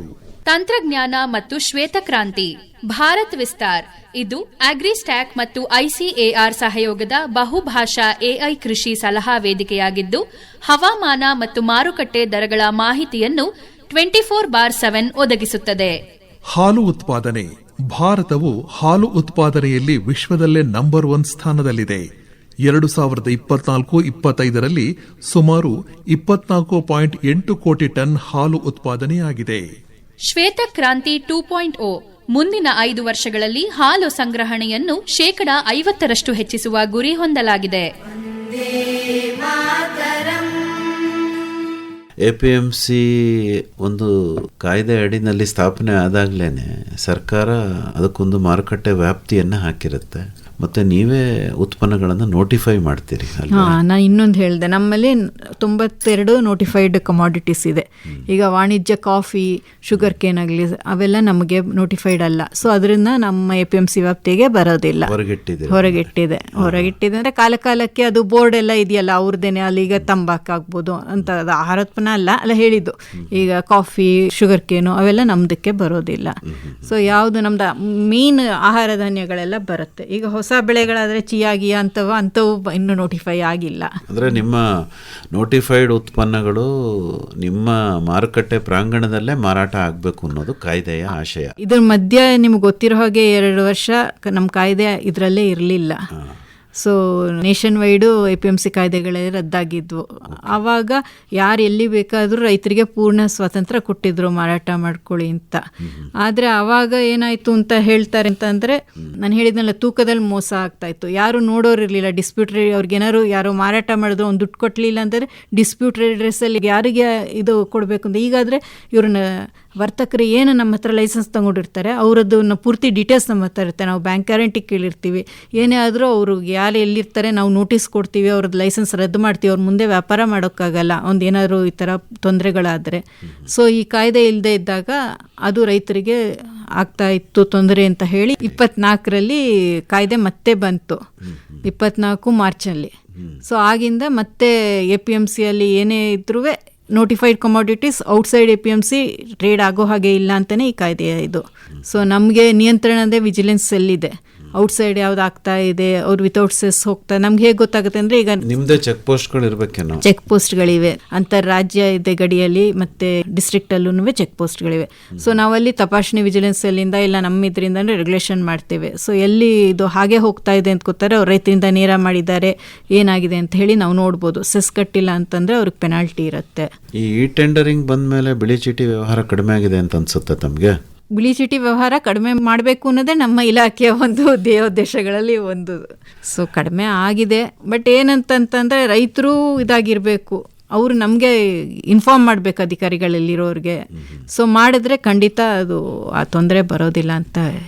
ತಂತ್ರಜ್ಞಾನ ಮತ್ತು ಶ್ವೇತಕ್ರಾಂತಿ. ಭಾರತ್ ವಿಸ್ತಾರ್ ಇದು ಅಗ್ರಿಸ್ಟ್ಯಾಕ್ ಮತ್ತು ICAR ಸಹಯೋಗದ ಬಹುಭಾಷಾ AI ಕೃಷಿ ಸಲಹಾ ವೇದಿಕೆಯಾಗಿದ್ದು ಹವಾಮಾನ ಮತ್ತು ಮಾರುಕಟ್ಟೆ ದರಗಳ ಮಾಹಿತಿಯನ್ನು 24/7 ಒದಗಿಸುತ್ತದೆ. ಹಾಲು ಉತ್ಪಾದನೆ. ಭಾರತವು ಹಾಲು ಉತ್ಪಾದನೆಯಲ್ಲಿ ವಿಶ್ವದಲ್ಲೇ ನಂಬರ್ 1 ಸ್ಥಾನದಲ್ಲಿದೆ. 2024-25ರಲ್ಲಿ ಸುಮಾರು 24.8 ಕೋಟಿ ಟನ್ ಹಾಲು ಉತ್ಪಾದನೆಯಾಗಿದೆ. ಶ್ವೇತಕ್ರಾಂತಿ 2.0 ಮುಂದಿನ 5 ವರ್ಷಗಳಲ್ಲಿ ಹಾಲು ಸಂಗ್ರಹಣೆಯನ್ನು ಶೇಕಡ 50ರಷ್ಟು ಹೆಚ್ಚಿಸುವ ಗುರಿ ಹೊಂದಲಾಗಿದೆ. APMC ಒಂದು ಕಾಯ್ದೆ ಅಡಿನಲ್ಲಿ ಸ್ಥಾಪನೆ ಆದಾಗ್ಲೇನೆ ಸರ್ಕಾರ ಅದಕ್ಕೊಂದು ಮಾರುಕಟ್ಟೆ ವ್ಯಾಪ್ತಿಯನ್ನು ಹಾಕಿರುತ್ತೆ, ಮತ್ತೆ ನೀವೇ ಉತ್ಪನ್ನಗಳನ್ನು ನೋಟಿಫೈ ಮಾಡ್ತೀರಿ ಅಲ್ವಾ? ನಾನು ಇನ್ನೊಂದು ಹೇಳಿದೆ, ನಮ್ಮಲ್ಲಿ 92 ನೋಟಿಫೈಡ್ ಕಮಾಡಿಟೀಸ್ ಇದೆ. ಈಗ ವಾಣಿಜ್ಯ ಕಾಫಿ, ಶುಗರ್ ಕೇನ್ ಆಗಲಿ ಅವೆಲ್ಲ ನಮಗೆ ನೋಟಿಫೈಡ್ ಅಲ್ಲ. ಸೊ ಅದರಿಂದ ನಮ್ಮ APMC ವ್ಯಾಪ್ತಿಗೆ ಬರೋದಿಲ್ಲ, ಹೊರಗಿಟ್ಟಿದೆ ಅಂದರೆ ಕಾಲಕ್ಕೆ ಅದು ಬೋರ್ಡ್ ಎಲ್ಲ ಇದೆಯಲ್ಲ ಅವ್ರದ್ದೇನೆ. ಅಲ್ಲಿ ಈಗ ತಂಬಾಕು ಆಗ್ಬೋದು ಅಂತ, ಅದು ಆಹಾರೋತ್ಪನ್ನ ಅಲ್ಲ ಹೇಳಿದ್ದು. ಈಗ ಕಾಫಿ, ಶುಗರ್ ಕೇನು ಅವೆಲ್ಲ ನಮ್ದಕ್ಕೆ ಬರೋದಿಲ್ಲ. ಸೊ ಯಾವುದು ನಮ್ದು ಮೀನ್ ಆಹಾರ ಧಾನ್ಯಗಳೆಲ್ಲ ಬರುತ್ತೆ. ಈಗ ಹೊಸ ಬೆಳೆಗಳಾದರೆ ಚಿಯಾಗಿ ಅಂತವು ಇನ್ನೂ ನೋಟಿಫೈ ಆಗಿಲ್ಲ. ಅಂದರೆ ನಿಮ್ಮ ನೋಟಿಫೈಡ್ ಉತ್ಪನ್ನಗಳು ನಿಮ್ಮ ಮಾರುಕಟ್ಟೆ ಪ್ರಾಂಗಣದಲ್ಲೇ ಮಾರಾಟ ಆಗಬೇಕು ಅನ್ನೋದು ಕಾಯ್ದೆಯ ಆಶಯ. ಇದ್ರ ಮಧ್ಯೆ ನಿಮ್ಗೆ ಗೊತ್ತಿರೋ ಹಾಗೆ 2 ವರ್ಷ ನಮ್ಮ ಕಾಯ್ದೆ ಇದರಲ್ಲೇ ಇರಲಿಲ್ಲ. So nation wide APMC ಕಾಯ್ದೆಗಳೇ ರದ್ದಾಗಿದ್ವು. ಆವಾಗ ಯಾರು ಎಲ್ಲಿ ಬೇಕಾದರೂ ರೈತರಿಗೆ ಪೂರ್ಣ ಸ್ವಾತಂತ್ರ್ಯ ಕೊಟ್ಟಿದ್ರು ಮಾರಾಟ ಮಾಡ್ಕೊಳ್ಳಿ ಅಂತ. ಆದರೆ ಆವಾಗ ಏನಾಯಿತು ಅಂತ ಹೇಳ್ತಾರೆ ಅಂತಂದರೆ, ನಾನು ಹೇಳಿದ್ನಲ್ಲ ತೂಕದಲ್ಲಿ ಮೋಸ ಆಗ್ತಾಯಿತ್ತು. ಯಾರು ನೋಡೋರಿರಲಿಲ್ಲ. ಡಿಸ್ಪ್ಯೂಟ್ ಅವ್ರಿಗೆ ಏನಾದ್ರು ಯಾರು ಮಾರಾಟ ಮಾಡಿದ್ರು ಒಂದು ದುಡ್ಡು ಕೊಟ್ಟಲಿಲ್ಲ ಅಂದರೆ ಡಿಸ್ಪ್ಯೂಟ್ ರೆಡ್ರೆಸ್ಸಲ್ಲಿ ಯಾರಿಗೆ ಇದು ಕೊಡಬೇಕು ಅಂತ. ಈಗಾದರೆ ಇವ್ರನ್ನ ವರ್ತಕರು ಏನು ನಮ್ಮ ಹತ್ರ ಲೈಸೆನ್ಸ್ ತೊಗೊಂಡಿರ್ತಾರೆ ಅವರದ್ದು ಪೂರ್ತಿ ಡೀಟೇಲ್ಸ್ ನಮ್ಮ ಹತ್ರ ಇರುತ್ತೆ. ನಾವು ಬ್ಯಾಂಕ್ ಗ್ಯಾರಂಟಿ ಕೇಳಿರ್ತೀವಿ. ಏನೇ ಆದರೂ ಅವರು ಯಾರು ಎಲ್ಲಿರ್ತಾರೆ ನಾವು ನೋಟಿಸ್ ಕೊಡ್ತೀವಿ, ಅವ್ರದ್ದು ಲೈಸೆನ್ಸ್ ರದ್ದು ಮಾಡ್ತೀವಿ. ಅವ್ರ ಮುಂದೆ ವ್ಯಾಪಾರ ಮಾಡೋಕ್ಕಾಗಲ್ಲ ಒಂದು ಏನಾದರೂ ಈ ಥರ ತೊಂದರೆಗಳಾದರೆ. ಸೊ ಈ ಕಾಯ್ದೆ ಇಲ್ಲದೆ ಇದ್ದಾಗ ಅದು ರೈತರಿಗೆ ಆಗ್ತಾ ಇತ್ತು ತೊಂದರೆ ಅಂತ ಹೇಳಿ 24ರಲ್ಲಿ ಕಾಯ್ದೆ ಮತ್ತೆ ಬಂತು, 24 ಮಾರ್ಚಲ್ಲಿ. ಸೊ ಆಗಿಂದ ಮತ್ತೆ APMCಯಲ್ಲಿ ಏನೇ ಇದ್ರೂ notified commodities outside APMC trade ಆಗೋ ಹಾಗೆ ಇಲ್ಲ ಅಂತಲೇ ಈ ಕಾಯ್ದೆ ಇದು. ಸೊ ನಮಗೆ ನಿಯಂತ್ರಣದೇ ವಿಜಿಲೆನ್ಸ್ ಸೆಲ್ಲಿದೆ. ಔಟ್ಸೈಡ್ ಯಾವ್ದು ಆಗ್ತಾ ಇದೆ, ಅವ್ರು ವಿತೌಟ್ ಸೆಸ್ ಹೋಗ್ತಾ ನಮ್ಗೆ ಹೇಗೆ ಗೊತ್ತಾಗುತ್ತೆ ಅಂದರೆ, ಈಗ ನಿಮ್ಮದೇ ಚೆಕ್ ಪೋಸ್ಟ್ಗಳು ಇರಬೇಕೇನೋ? ಚೆಕ್ ಪೋಸ್ಟ್ಗಳಿವೆ, ಅಂತಾರಾಜ್ಯ ಇದೆ ಗಡಿಯಲ್ಲಿ, ಮತ್ತು ಡಿಸ್ಟ್ರಿಕ್ಟಲ್ಲೂ ಚೆಕ್ ಪೋಸ್ಟ್ಗಳಿವೆ. ಸೊ ನಾವಲ್ಲಿ ತಪಾಸಣೆ ವಿಜಿಲೆನ್ಸ್ ಅಲ್ಲಿಂದ ಇಲ್ಲ ನಮ್ಮ ಇದರಿಂದ ರೆಗ್ಯುಲೇಷನ್ ಮಾಡ್ತೇವೆ. ಸೊ ಎಲ್ಲಿ ಇದು ಹಾಗೆ ಹೋಗ್ತಾ ಇದೆ ಅಂತ ಗೊತ್ತಾರೆ, ಅವ್ರು ರೈತರಿಂದ ನೇರ ಮಾಡಿದ್ದಾರೆ ಏನಾಗಿದೆ ಅಂತ ಹೇಳಿ ನಾವು ನೋಡ್ಬೋದು. ಸೆಸ್ ಕಟ್ಟಿಲ್ಲ ಅಂತಂದರೆ ಅವ್ರಿಗೆ ಪೆನಾಲ್ಟಿ ಇರುತ್ತೆ. ಈ ಟೆಂಡರಿಂಗ್ ಬಂದ ಮೇಲೆ ಬಿಳಿ ಚೀಟಿ ವ್ಯವಹಾರ ಕಡಿಮೆ ಆಗಿದೆ ಅಂತ ಅನ್ಸುತ್ತೆ ತಮಗೆ? ಬಿಳಿ ಚೀಟಿ ವ್ಯವಹಾರ ಕಡಿಮೆ ಮಾಡಬೇಕು ಅನ್ನೋದೇ ನಮ್ಮ ಇಲಾಖೆಯ ಒಂದು ಧ್ಯೇಯೋದ್ದೇಶಗಳಲ್ಲಿ ಒಂದು. ಸೊ ಕಡಿಮೆ ಆಗಿದೆ, ಬಟ್ ಏನಂತಂತಂದರೆ ರೈತರು ಇದಾಗಿರಬೇಕು, ಅವರು ನಮಗೆ ಇನ್ಫಾರ್ಮ್ ಮಾಡಬೇಕು ಅಧಿಕಾರಿಗಳಲ್ಲಿರೋರಿಗೆ. ಸೊ ಮಾಡಿದ್ರೆ ಖಂಡಿತ ಅದು ಆ ತೊಂದರೆ ಬರೋದಿಲ್ಲ ಅಂತ.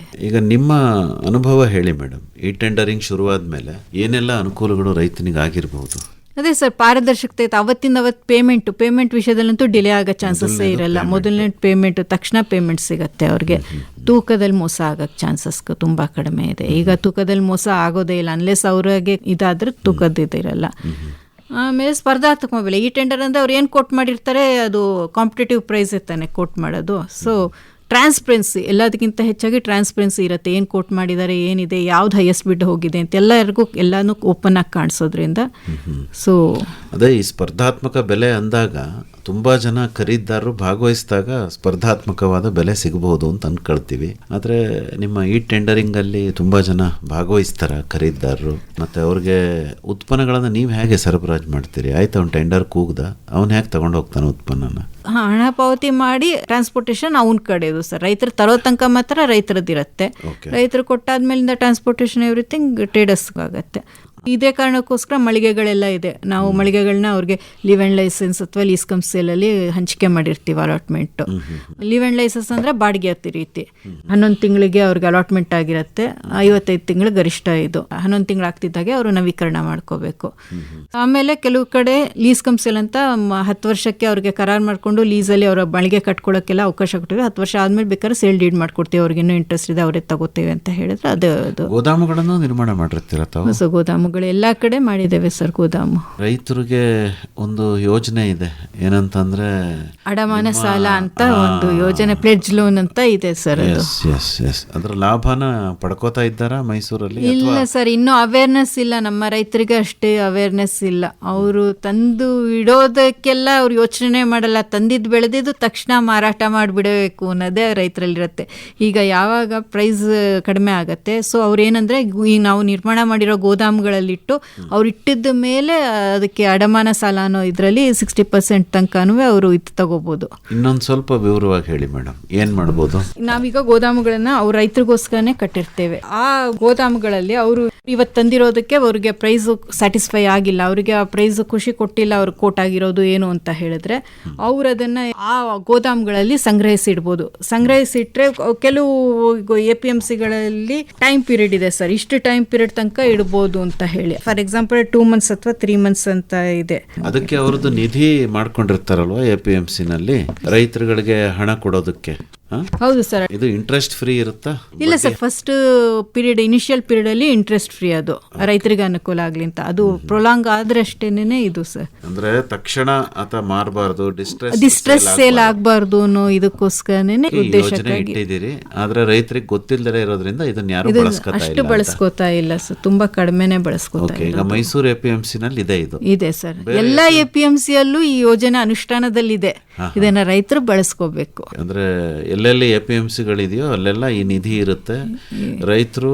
ಈಗ ನಿಮ್ಮ ಅನುಭವ ಹೇಳಿ ಮೇಡಮ್, ಈ ಟೆಂಡರಿಂಗ್ ಶುರುವಾದ ಮೇಲೆ ಏನೆಲ್ಲ ಅನುಕೂಲಗಳು ರೈತನಿಗೆ ಆಗಿರಬಹುದು? ಅದೇ ಸರ್, ಪಾರದರ್ಶಕತೆ ಇತ್ತು. ಅವತ್ತಿಂದ ಪೇಮೆಂಟ್ ವಿಷಯದಲ್ಲಂತೂ ಡಿಲೇ ಆಗೋ ಚಾನ್ಸಸ್ಸೇ ಇರಲ್ಲ. ಮೊದಲನೇ ಪೇಮೆಂಟ್ ತಕ್ಷಣ ಪೇಮೆಂಟ್ ಸಿಗುತ್ತೆ ಅವ್ರಿಗೆ. ತೂಕದಲ್ಲಿ ಮೋಸ ಆಗೋಕ್ಕೆ ಚಾನ್ಸಸ್ ತುಂಬ ಕಡಿಮೆ ಇದೆ. ಈಗ ತೂಕದಲ್ಲಿ ಮೋಸ ಆಗೋದೇ ಇಲ್ಲ, ಅನ್ಲೆಸ್ ಅವ್ರಿಗೆ ಇದಾದರೆ ತೂಕದ್ದಿರಲ್ಲ. ಆಮೇಲೆ ಸ್ಪರ್ಧಾತ್ಮಕ ಬೆಲೆ. ಈ ಟೆಂಡರ್ ಅಂದರೆ ಅವ್ರು ಏನು ಕೋಟ್ ಮಾಡಿರ್ತಾರೆ ಅದು ಕಾಂಪಿಟೇಟಿವ್ ಪ್ರೈಸ್ ಇರ್ತಾನೆ ಕೋಟ್ ಮಾಡೋದು. ಸೊ ಟ್ರಾನ್ಸ್ಪರೆನ್ಸಿ, ಎಲ್ಲದಕ್ಕಿಂತ ಹೆಚ್ಚಾಗಿ ಟ್ರಾನ್ಸ್ಪರೆನ್ಸಿ ಇರುತ್ತೆ. ಏನು ಕೋಟ್ ಮಾಡಿದ್ದಾರೆ, ಏನಿದೆ, ಯಾವ್ದು ಹೈಯೆಸ್ಟ್ ಬಿಡ್ ಹೋಗಿದೆ ಅಂತ ಎಲ್ಲನೂ ಓಪನ್ ಆಗಿ ಕಾಣಿಸೋದ್ರಿಂದ. ಸೊ ಅದೇ ಈ ಸ್ಪರ್ಧಾತ್ಮಕ ಬೆಲೆ ಅಂದಾಗ ತುಂಬ ಜನ ಖರೀದಿದಾರರು ಭಾಗವಹಿಸಿದಾಗ ಸ್ಪರ್ಧಾತ್ಮಕವಾದ ಬೆಲೆ ಸಿಗಬಹುದು ಅಂತ ಅಂದ್ಕೊಳ್ತೀವಿ. ಆದರೆ ನಿಮ್ಮ ಈ ಟೆಂಡರಿಂಗಲ್ಲಿ ತುಂಬ ಜನ ಭಾಗವಹಿಸ್ತಾರೆ ಖರೀದಿದಾರರು, ಮತ್ತು ಅವ್ರಿಗೆ ಉತ್ಪನ್ನಗಳನ್ನು ನೀವು ಹೇಗೆ ಸರಬರಾಜು ಮಾಡ್ತೀರಿ? ಆಯ್ತು, ಅವ್ನು ಟೆಂಡರ್ ಕೂಗ್ದ, ಅವ್ನು ಹೇಗೆ ತಗೊಂಡು ಹೋಗ್ತಾನೆ ಉತ್ಪನ್ನನ? ಹಣ ಪಾವತಿ ಮಾಡಿ ಟ್ರಾನ್ಸ್ಪೋರ್ಟೇಷನ್ ಅವ್ನ ಕಡೆದು ಸರ್. ರೈತರು ತರೋ ತನಕ ಮಾತ್ರ ರೈತರದ್ದಿರುತ್ತೆ. ರೈತರು ಕೊಟ್ಟಾದ್ಮೇಲಿಂದ ಟ್ರಾನ್ಸ್ಪೋರ್ಟೇಷನ್ ಎವ್ರಿಥಿಂಗ್ ಟ್ರೇಡರ್ಸ್ಗಾಗತ್ತೆ. ಇದೇ ಕಾರಣಕ್ಕೋಸ್ಕರ ಮಳಿಗೆಗಳೆಲ್ಲ ಇದೆ. ನಾವು ಮಳಿಗೆಗಳನ್ನ ಅವ್ರಿಗೆ ಲೀವ್ ಆ್ಯಂಡ್ ಲೈಸೆನ್ಸ್ ಅಥವಾ ಲೀಸ್ ಕಮ್ ಸೇಲಲ್ಲಿ ಹಂಚಿಕೆ ಮಾಡಿರ್ತೀವಿ ಅಲಾಟ್ಮೆಂಟು. ಲೀವ್ ಆ್ಯಂಡ್ ಲೈಸೆನ್ಸ್ ಅಂದರೆ ಬಾಡಿಗೆ ರೀತಿ 11 ತಿಂಗಳಿಗೆ ಅವ್ರಿಗೆ ಅಲಾಟ್ಮೆಂಟ್ ಆಗಿರುತ್ತೆ. 55 ತಿಂಗಳು ಗರಿಷ್ಠ ಇದು. 11 ತಿಂಗಳು ಆಗ್ತಿದ್ದಾಗೆ ಅವರು ನವೀಕರಣ ಮಾಡ್ಕೋಬೇಕು. ಆಮೇಲೆ ಕೆಲವು ಕಡೆ ಲೀಸ್ ಕಮ್ ಸೇಲ್ ಅಂತ 10 ವರ್ಷಕ್ಕೆ ಅವ್ರಿಗೆ ಕರಾರು ಮಾಡಿಕೊಂಡು ಲೀಸಲ್ಲಿ ಅವರ ಮಳಿಗೆ ಕಟ್ಕೊಳ್ಳೋಕ್ಕೆಲ್ಲ ಅವಕಾಶ ಕೊಟ್ಟಿವಿ. 10 ವರ್ಷ ಆದಮೇಲೆ ಬೇಕಾದ್ರೆ ಸೇಲ್ ಡೀಡ್ ಮಾಡ್ಕೊಡ್ತೀವಿ, ಅವ್ರಿಗೆ ಇನ್ನೂ ಇಂಟ್ರೆಸ್ಟ್ ಇದೆ ಅವರೇ ತಗೋತೇವೆ ಅಂತ ಹೇಳಿದ್ರೆ ಅದು ಗೋದಾಮುಗಳನ್ನು ನಿರ್ಮಾಣ ಮಾಡಿರ್ತೀರ ತಾವು? ಹೊಸ ಗೋದಾಮು ಎಲ್ಲ ಕಡೆ ಮಾಡಿದ್ದೇವೆ ಸರ್ ಗೋದಾಮು. ರೈತರಿಗೆ ಒಂದು ಯೋಜನೆ ಇದೆ, ಏನಂತಂದ್ರೆ ಅಡಮಾನ ಸಾಲ ಅಂತ ಒಂದು ಯೋಜನೆ, ಪ್ಲೆಡ್ಜ್ ಲೋನ್ ಅಂತ ಇದೆ ಸರ್. ಅದರ ಲಾಭನ ಪಡ್ಕೋತಾ ಇದ್ದಾರಾ ಮೈಸೂರಲ್ಲಿ? ಇಲ್ಲ ಸರ್, ಇನ್ನೂ ಅವೇರ್ನೆಸ್ ಇಲ್ಲ. ನಮ್ಮ ರೈತರಿಗೆ ಅಷ್ಟೇ ಅವೇರ್ನೆಸ್ ಇಲ್ಲ. ಅವರು ತಂದು ಇಡೋದಕ್ಕೆಲ್ಲ ಅವ್ರು ಯೋಚನೆ ಮಾಡಲ್ಲ. ತಂದಿದ್ದು ಬೆಳೆದಿದ್ದು ತಕ್ಷಣ ಮಾರಾಟ ಮಾಡಿಬಿಡಬೇಕು ಅನ್ನೋದೇ ರೈತರಲ್ಲಿರುತ್ತೆ. ಈಗ ಯಾವಾಗ ಪ್ರೈಸ್ ಕಡಿಮೆ ಆಗುತ್ತೆ, ಸೊ ಅವ್ರೇನಂದ್ರೆ ಈಗ ನಾವು ನಿರ್ಮಾಣ ಮಾಡಿರೋ ಗೋದಾಮುಗಳಲ್ಲಿ ಇಟ್ಟು ಅವ್ರು ಇಟ್ಟಿದ್ದ ಮೇಲೆ ಅದಕ್ಕೆ ಅಡಮಾನ ಸಾಲ ಅನ್ನೋ ಇದರಲ್ಲಿ 60% ತನಕನೂ ಅವರು ಇದು ತಗೋಬಹುದು. ಇನ್ನೊಂದು ಸ್ವಲ್ಪ ವಿವರವಾಗಿ ಹೇಳಿ ಮೇಡಮ್, ಏನ್ ಮಾಡ್ಬೋದು? ನಾವೀಗ ಗೋದಾಮುಗಳನ್ನ ಅವ್ರ ರೈತರಿಗೋಸ್ಕರನೇ ಕಟ್ಟಿರ್ತೇವೆ. ಆ ಗೋದಾಮುಗಳಲ್ಲಿ ಅವರು ಇವತ್ತು ತಂದಿರೋದಕ್ಕೆ ಅವ್ರಿಗೆ ಪ್ರೈಸ್ ಸ್ಯಾಟಿಸ್ಫೈ ಆಗಿಲ್ಲ, ಅವರಿಗೆ ಆ ಪ್ರೈಸ್ ಖುಷಿ ಕೊಟ್ಟಿಲ್ಲ, ಅವ್ರಿಗೆ ಕೋಟ್ ಆಗಿರೋದು ಏನು ಅಂತ ಹೇಳಿದ್ರೆ ಅವ್ರು ಅದನ್ನ ಆ ಗೋದಾಮುಗಳಲ್ಲಿ ಸಂಗ್ರಹಿಸಿಡ್ಬೋದು. ಸಂಗ್ರಹಿಸಿಟ್ರೆ ಕೆಲವು APMCಗಳಲ್ಲಿ ಟೈಮ್ ಪೀರಿಯಡ್ ಇದೆ ಸರ್, ಇಷ್ಟು ಟೈಮ್ ಪೀರಿಯಡ್ ತನಕ ಇಡ್ಬೋದು ಅಂತ ಹೇಳಿ. ಫಾರ್ ಎಕ್ಸಾಂಪಲ್ 2 months ಅಥವಾ 3 months ಅಂತ ಇದೆ. ಅದಕ್ಕೆ ಅವ್ರದ್ದು ನಿಧಿ ಮಾಡ್ಕೊಂಡಿರ್ತಾರಲ್ವಾ APMCನಲ್ಲಿ ರೈತರುಗಳಿಗೆ ಹಣ ಕೊಡೋದಕ್ಕೆ? ಹೌದು ಸರ್. ಇದು ಇಂಟ್ರೆಸ್ಟ್ ಫ್ರೀ ಇರುತ್ತಾ? ಇಲ್ಲ sir, first period initial period ಅಲ್ಲಿ ಇಂಟ್ರೆಸ್ಟ್ ಫ್ರೀ, ಅದು ರೈತರಿಗೆ ಅನುಕೂಲ ಆಗ್ಲಿ ಅಂತ. ಅದು ಪ್ರೊಲಾಂಗ್ ಆದ್ರೆ ಅಷ್ಟೇನೆ ಇದು ಸರ್. ಅಂದ್ರೆ ತಕ್ಷಣ ಅಥವಾ ಮಾರಬಾರ್ದು, ಡಿಸ್ಟ್ರೆಸ್ ಸೇಲ್ ಆಗಬಾರ್ದು ಅನ್ನೋ ಇದಕ್ಕೋಸ್ಕರನೇ ಉದ್ದೇಶಕ್ಕಾಗಿ ಇಟ್ಟಿದ್ದೀರಿ. ಆದ್ರೆ ರೈತರಿಗೆ ಗೊತ್ತಿಲ್ಲದೆ ಇರೋದ್ರಿಂದ ಇದನ್ನ ಯಾರು ಅಷ್ಟು ಬಳಸ್ಕೋತಾ ಇಲ್ಲ ಸರ್, ತುಂಬಾ ಕಡಿಮೆನೆ ಬಳಸ್ಕೋತಾ ಇಲ್ಲ. ಈಗ ಮೈಸೂರು APMC ನಲ್ಲಿ ಇದೆ ಸರ್. ಎಲ್ಲಾ APMC ಅಲ್ಲೂ ಈ ಯೋಜನೆ ಅನುಷ್ಠಾನದಲ್ಲಿದೆ. ಇದನ್ನ ರೈತರು ಬಳಸ್ಕೋಬೇಕು. ಅಂದ್ರೆ ಎಲ್ಲೆಲ್ಲಿ APMCಗಳಿದೆಯೋ ಅಲ್ಲೆಲ್ಲ ಈ ನಿಧಿ ಇರುತ್ತೆ. ರೈತರು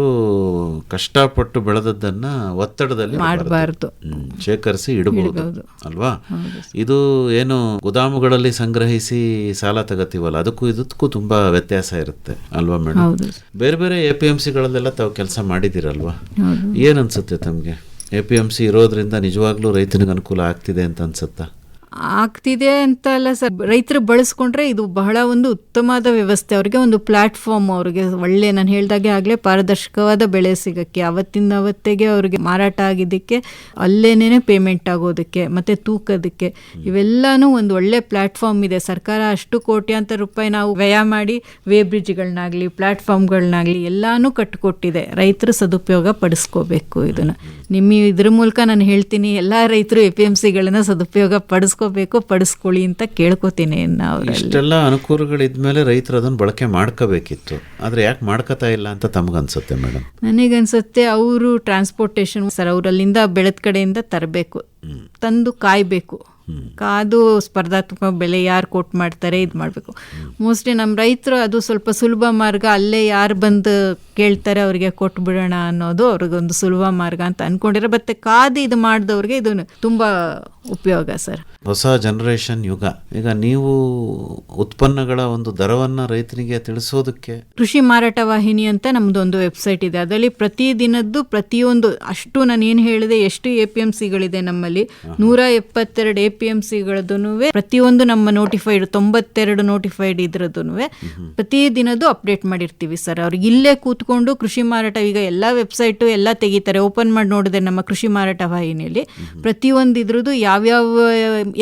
ಕಷ್ಟಪಟ್ಟು ಬೆಳೆದದ್ದನ್ನು ಒತ್ತಡದಲ್ಲಿ ಮಾಡಬಾರ್ದು, ಶೇಖರಿಸಿ ಇಡಬಹುದು ಅಲ್ವಾ. ಇದು ಏನು ಗುದಾಮುಗಳಲ್ಲಿ ಸಂಗ್ರಹಿಸಿ ಸಾಲ ತಗತೀವಲ್ಲ, ಅದಕ್ಕೂ ಇದಕ್ಕೂ ತುಂಬಾ ವ್ಯತ್ಯಾಸ ಇರುತ್ತೆ ಅಲ್ವಾ ಮೇಡಮ್. ಬೇರೆ ಬೇರೆ APMCಗಳಲ್ಲೆಲ್ಲ ತಾವು ಕೆಲಸ ಮಾಡಿದಿರಲ್ವಾ, ಏನ್ ಅನ್ಸುತ್ತೆ ತಮಗೆ? APMC ಇರೋದ್ರಿಂದ ನಿಜವಾಗ್ಲೂ ರೈತನಿಗೆ ಅನುಕೂಲ ಆಗ್ತಿದೆ ಅಂತ ಅನ್ಸುತ್ತಾ? ಆಗ್ತಿದೆ ಅಂತ ಅಲ್ಲ ಸರ್, ರೈತರು ಬಳಸ್ಕೊಂಡ್ರೆ ಇದು ಬಹಳ ಒಂದು ಉತ್ತಮವಾದ ವ್ಯವಸ್ಥೆ. ಅವ್ರಿಗೆ ಒಂದು ಪ್ಲಾಟ್ಫಾರ್ಮ್, ಅವ್ರಿಗೆ ಒಳ್ಳೆ, ನಾನು ಹೇಳ್ದಾಗೆ ಆಗಲೇ ಪಾರದರ್ಶಕವಾದ ಬೆಳೆ ಸಿಗೋಕ್ಕೆ, ಅವತ್ತಿಂದ ಅವತ್ತಿಗೆ ಅವ್ರಿಗೆ ಮಾರಾಟ ಆಗಿದ್ದಕ್ಕೆ ಅಲ್ಲೇನೇ ಪೇಮೆಂಟ್ ಆಗೋದಕ್ಕೆ ಮತ್ತು ತೂಕೋದಕ್ಕೆ ಇವೆಲ್ಲನೂ ಒಂದು ಒಳ್ಳೆ ಪ್ಲಾಟ್ಫಾರ್ಮ್ ಇದೆ. ಸರ್ಕಾರ ಅಷ್ಟು ಕೋಟ್ಯಾಂತರ ರೂಪಾಯಿ ನಾವು ವ್ಯಯ ಮಾಡಿ ವೇ ಬ್ರಿಡ್ಜ್ಗಳನ್ನಾಗಲಿ ಪ್ಲಾಟ್ಫಾರ್ಮ್ಗಳನ್ನಾಗಲಿ ಎಲ್ಲನೂ ಕಟ್ಟಿಕೊಟ್ಟಿದೆ. ರೈತರು ಸದುಪಯೋಗ ಪಡಿಸ್ಕೋಬೇಕು ಇದನ್ನು. ಇದ್ರ ಮೂಲಕ ನಾನು ಹೇಳ್ತೀನಿ, ಎಲ್ಲ ರೈತರು APMCಗಳನ್ನ ಸದುಪಯೋಗ ಪಡಿಸ್ಕೊಳ್ಳಿ ಅಂತ ಕೇಳ್ಕೊತೀನಿ. ಇಷ್ಟೆಲ್ಲ ಅನುಕೂಲಗಳಿದ್ಮೇಲೆ ರೈತರು ಅದನ್ನು ಬಳಕೆ ಮಾಡ್ಕೋಬೇಕಿತ್ತು, ಆದರೆ ಯಾಕೆ ಮಾಡ್ಕೋತಾ ಇಲ್ಲ ಅಂತ ತಮಗನ್ಸುತ್ತೆ ಮೇಡಮ್? ನನಗನ್ಸುತ್ತೆ ಅವರು ಟ್ರಾನ್ಸ್ಪೋರ್ಟೇಷನ್ ಸರ್, ಅವರಲ್ಲಿಂದ ಬೆಳೆದ ಕಡೆಯಿಂದ ತರಬೇಕು, ತಂದು ಕಾಯಬೇಕು, ಕಾದು ಸ್ಪರ್ಧಾತ್ಮಕ ಬೆಲೆ ಯಾರು ಕೊಟ್ಟು ಮಾಡ್ತಾರೆ ಇದು ಮಾಡಬೇಕು. ಮೋಸ್ಟ್ಲಿ ನಮ್ಮ ರೈತರು ಅದು ಸ್ವಲ್ಪ ಸುಲಭ ಮಾರ್ಗ, ಅಲ್ಲೇ ಯಾರು ಬಂದು ಕೇಳ್ತಾರೆ ಅವ್ರಿಗೆ ಕೊಟ್ಬಿಡೋಣ ಅನ್ನೋದು ಅವ್ರಿಗೊಂದು ಸುಲಭ ಮಾರ್ಗ ಅಂತ ಅಂದ್ಕೊಂಡಿರೋ. ಮತ್ತೆ ಕಾದು ಇದು ಮಾಡಿದವ್ರಿಗೆ ಇದು ತುಂಬ ಉಪಯೋಗ ಸರ್. ಹೊಸ ಜನರೇಷನ್ ಯುಗ. ಈಗ ನೀವು ಉತ್ಪನ್ನಗಳ ಒಂದು ದರವನ್ನು ರೈತನಿಗೆ ತಿಳಿಸೋದಕ್ಕೆ ಕೃಷಿ ಮಾರಾಟ ವಾಹಿನಿ ಅಂತ ನಮ್ಮದೊಂದು ವೆಬ್ಸೈಟ್ ಇದೆ. ಅದರಲ್ಲಿ ಪ್ರತಿದಿನದ್ದು ಪ್ರತಿಯೊಂದು, ಅಷ್ಟು ನಾನು ಏನು ಹೇಳಿದೆ, ಎಷ್ಟು APMCಗಳಿದೆ ನಮ್ಮಲ್ಲಿ, 172 APMCಗಳದ್ದು ಪ್ರತಿಯೊಂದು ನಮ್ಮ ನೋಟಿಫೈಡ್ 92 ನೋಟಿಫೈಡ್ ಇದ್ರದ್ದು ಪ್ರತಿದಿನದ್ದು ಅಪ್ಡೇಟ್ ಮಾಡಿರ್ತೀವಿ ಸರ್. ಅವ್ರಿಗೆ ಇಲ್ಲೇ ಕೂತ್ಕೊಂಡು ಕೃಷಿ ಮಾರಾಟ, ಈಗ ಎಲ್ಲ ವೆಬ್ಸೈಟು ಎಲ್ಲ ತೆಗಿತಾರೆ, ಓಪನ್ ಮಾಡಿ ನೋಡಿದ್ರೆ ನಮ್ಮ ಕೃಷಿ ಮಾರಾಟ ವಾಹಿನಿಯಲ್ಲಿ ಪ್ರತಿಯೊಂದು ಇದ್ರದ್ದು ಯಾವ್ಯಾವ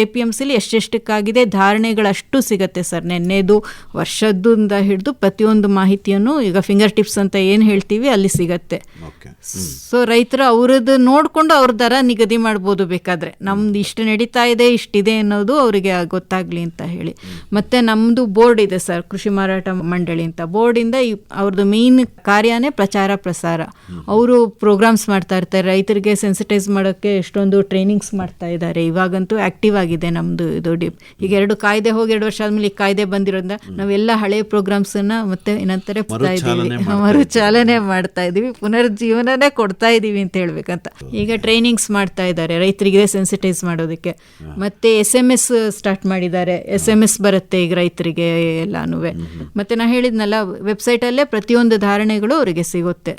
APMCಲಿ ಎಷ್ಟೆಷ್ಟಕ್ಕಾಗಿದೆ ಧಾರಣೆಗಳಷ್ಟು ಸಿಗುತ್ತೆ ಸರ್. ನೆನ್ನೆದು ವರ್ಷದಿಂದ ಹಿಡಿದು ಪ್ರತಿಯೊಂದು ಮಾಹಿತಿಯನ್ನು ಈಗ ಫಿಂಗರ್ ಟಿಪ್ಸ್ ಅಂತ ಏನು ಹೇಳ್ತೀವಿ ಅಲ್ಲಿ ಸಿಗತ್ತೆ. ಸೊ ರೈತರು ಅವ್ರದ್ದು ನೋಡಿಕೊಂಡು ಅವ್ರ ದರ ನಿಗದಿ ಮಾಡ್ಬೋದು ಬೇಕಾದರೆ. ನಮ್ದು ಇಷ್ಟು ನಡೀತಾ ಇದೆ, ಇಷ್ಟಿದೆ ಅನ್ನೋದು ಅವರಿಗೆ ಗೊತ್ತಾಗಲಿ ಅಂತ ಹೇಳಿ. ಮತ್ತು ನಮ್ಮದು ಬೋರ್ಡ್ ಇದೆ ಸರ್, ಕೃಷಿ ಮಾರಾಟ ಮಂಡಳಿ ಅಂತ. ಬೋರ್ಡಿಂದ ಅವ್ರದ್ದು ಮೇನ್ ಕಾರ್ಯನೇ ಪ್ರಚಾರ ಪ್ರಸಾರ. ಅವರು ಪ್ರೋಗ್ರಾಮ್ಸ್ ಮಾಡ್ತಾ ಇರ್ತಾರೆ, ರೈತರಿಗೆ ಸೆನ್ಸಿಟೈಸ್ ಮಾಡೋಕ್ಕೆ ಎಷ್ಟೊಂದು ಟ್ರೈನಿಂಗ್ಸ್ ಮಾಡ್ತಾ ಇದ್ದಾರೆ. ಇವಾಗಂತೂ ಆ್ಯಕ್ಟಿವ್ ಆಗಿದೆ ನಮ್ಮದು ಇದು ಈಗ 2 ಕಾಯ್ದೆ ಹೋಗಿ 2 ವರ್ಷ ಆದಮೇಲೆ ಈ ಕಾಯ್ದೆ ಬಂದಿರೋದ್ರಿಂದ ನಾವೆಲ್ಲ ಹಳೆಯ ಪ್ರೋಗ್ರಾಮ್ಸನ್ನು ಮತ್ತೆ ಏನಂತಾರೆ ಮರುಚಾಲನೆ ಮಾಡ್ತಾ ಇದ್ದೀವಿ, ಪುನರ್ಜೀವನನೇ ಕೊಡ್ತಾ ಇದ್ದೀವಿ ಅಂತ ಹೇಳ್ಬೇಕಂತ. ಈಗ ಟ್ರೈನಿಂಗ್ಸ್ ಮಾಡ್ತಾ ಇದ್ದಾರೆ ರೈತರಿಗೆ ಸೆನ್ಸಿಟೈಸ್ ಮಾಡೋದಕ್ಕೆ. ಮತ್ತೆ SMS ಸ್ಟಾರ್ಟ್ ಮಾಡಿದ್ದಾರೆ, SMS ಬರುತ್ತೆ ಈಗ ರೈತರಿಗೆ ಎಲ್ಲಾನು. ಮತ್ತೆ ನಾ ಹೇಳಿದ್ನಲ್ಲ, ವೆಬ್ಸೈಟಲ್ಲೇ ಪ್ರತಿಯೊಂದು ಧಾರಣೆಗಳು ಅವರಿಗೆ ಸಿಗುತ್ತೆ.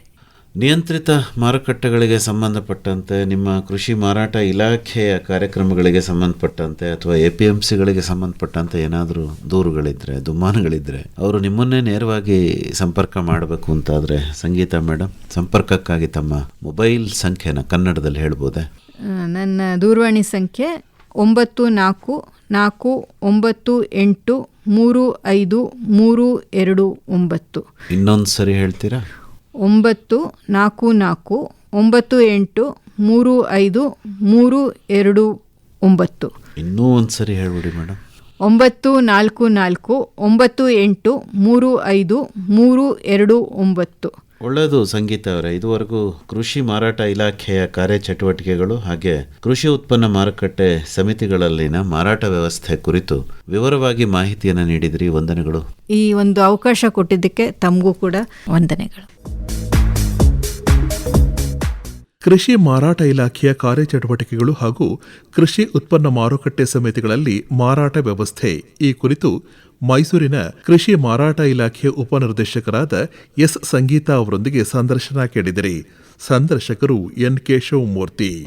ನಿಯಂತ್ರಿತ ಮಾರುಕಟ್ಟೆಗಳಿಗೆ ಸಂಬಂಧಪಟ್ಟಂತೆ, ನಿಮ್ಮ ಕೃಷಿ ಮಾರಾಟ ಇಲಾಖೆಯ ಕಾರ್ಯಕ್ರಮಗಳಿಗೆ ಸಂಬಂಧಪಟ್ಟಂತೆ ಅಥವಾ APMCಗಳಿಗೆ ಸಂಬಂಧಪಟ್ಟಂತೆ ಏನಾದರೂ ದೂರುಗಳಿದ್ರೆ, ದುಮ್ಮಾನಗಳಿದ್ರೆ ಅವರು ನಿಮ್ಮನ್ನೇ ನೇರವಾಗಿ ಸಂಪರ್ಕ ಮಾಡಬೇಕು ಅಂತಾದರೆ, ಸಂಗೀತ ಮೇಡಮ್, ಸಂಪರ್ಕಕ್ಕಾಗಿ ತಮ್ಮ ಮೊಬೈಲ್ ಸಂಖ್ಯೆನ ಕನ್ನಡದಲ್ಲಿ ಹೇಳ್ಬೋದೆ? ನನ್ನ ದೂರವಾಣಿ ಸಂಖ್ಯೆ 9448353229. ಇನ್ನೊಂದು ಸರಿ ಹೇಳ್ತೀರಾ? 9448353229. ಇನ್ನೂ ಒಂದು ಸರಿ ಹೇಳ್ಬಿಡಿ ಮೇಡಮ್. 9448353229. ಒಳ್ಳೆಯದು ಸಂಗೀತ ಅವರೇ. ಇದುವರೆಗೂ ಕೃಷಿ ಮಾರಾಟ ಇಲಾಖೆಯ ಕಾರ್ಯಚಟುವಟಿಕೆಗಳು ಹಾಗೆ ಕೃಷಿ ಉತ್ಪನ್ನ ಮಾರುಕಟ್ಟೆ ಸಮಿತಿಗಳಲ್ಲಿನ ಮಾರಾಟ ವ್ಯವಸ್ಥೆ ಕುರಿತು ವಿವರವಾಗಿ ಮಾಹಿತಿಯನ್ನು ನೀಡಿದ್ರಿ. ವಂದನೆಗಳು. ಈ ಒಂದು ಅವಕಾಶ ಕೊಟ್ಟಿದ್ದಕ್ಕೆ ತಮಗೂ ಕೂಡ ವಂದನೆಗಳು. ಕೃಷಿ ಮಾರಾಟ ಇಲಾಖೆಯ ಕಾರ್ಯಚಟುವಟಿಕೆಗಳು ಹಾಗೂ ಕೃಷಿ ಉತ್ಪನ್ನ ಮಾರುಕಟ್ಟೆ ಸಮಿತಿಗಳಲ್ಲಿ ಮಾರಾಟ ವ್ಯವಸ್ಥೆ ಈ ಕುರಿತು ಮೈಸೂರಿನ ಕೃಷಿ ಮಾರಾಟ ಇಲಾಖೆಯ ಉಪನಿರ್ದೇಶಕರಾದ ಎಸ್ ಸಂಗೀತಾ ಅವರೊಂದಿಗೆ ಸಂದರ್ಶನ ಕೇಳಿದಿರಿ. ಸಂದರ್ಶಕರು NK ಶಿವಮೂರ್ತಿ.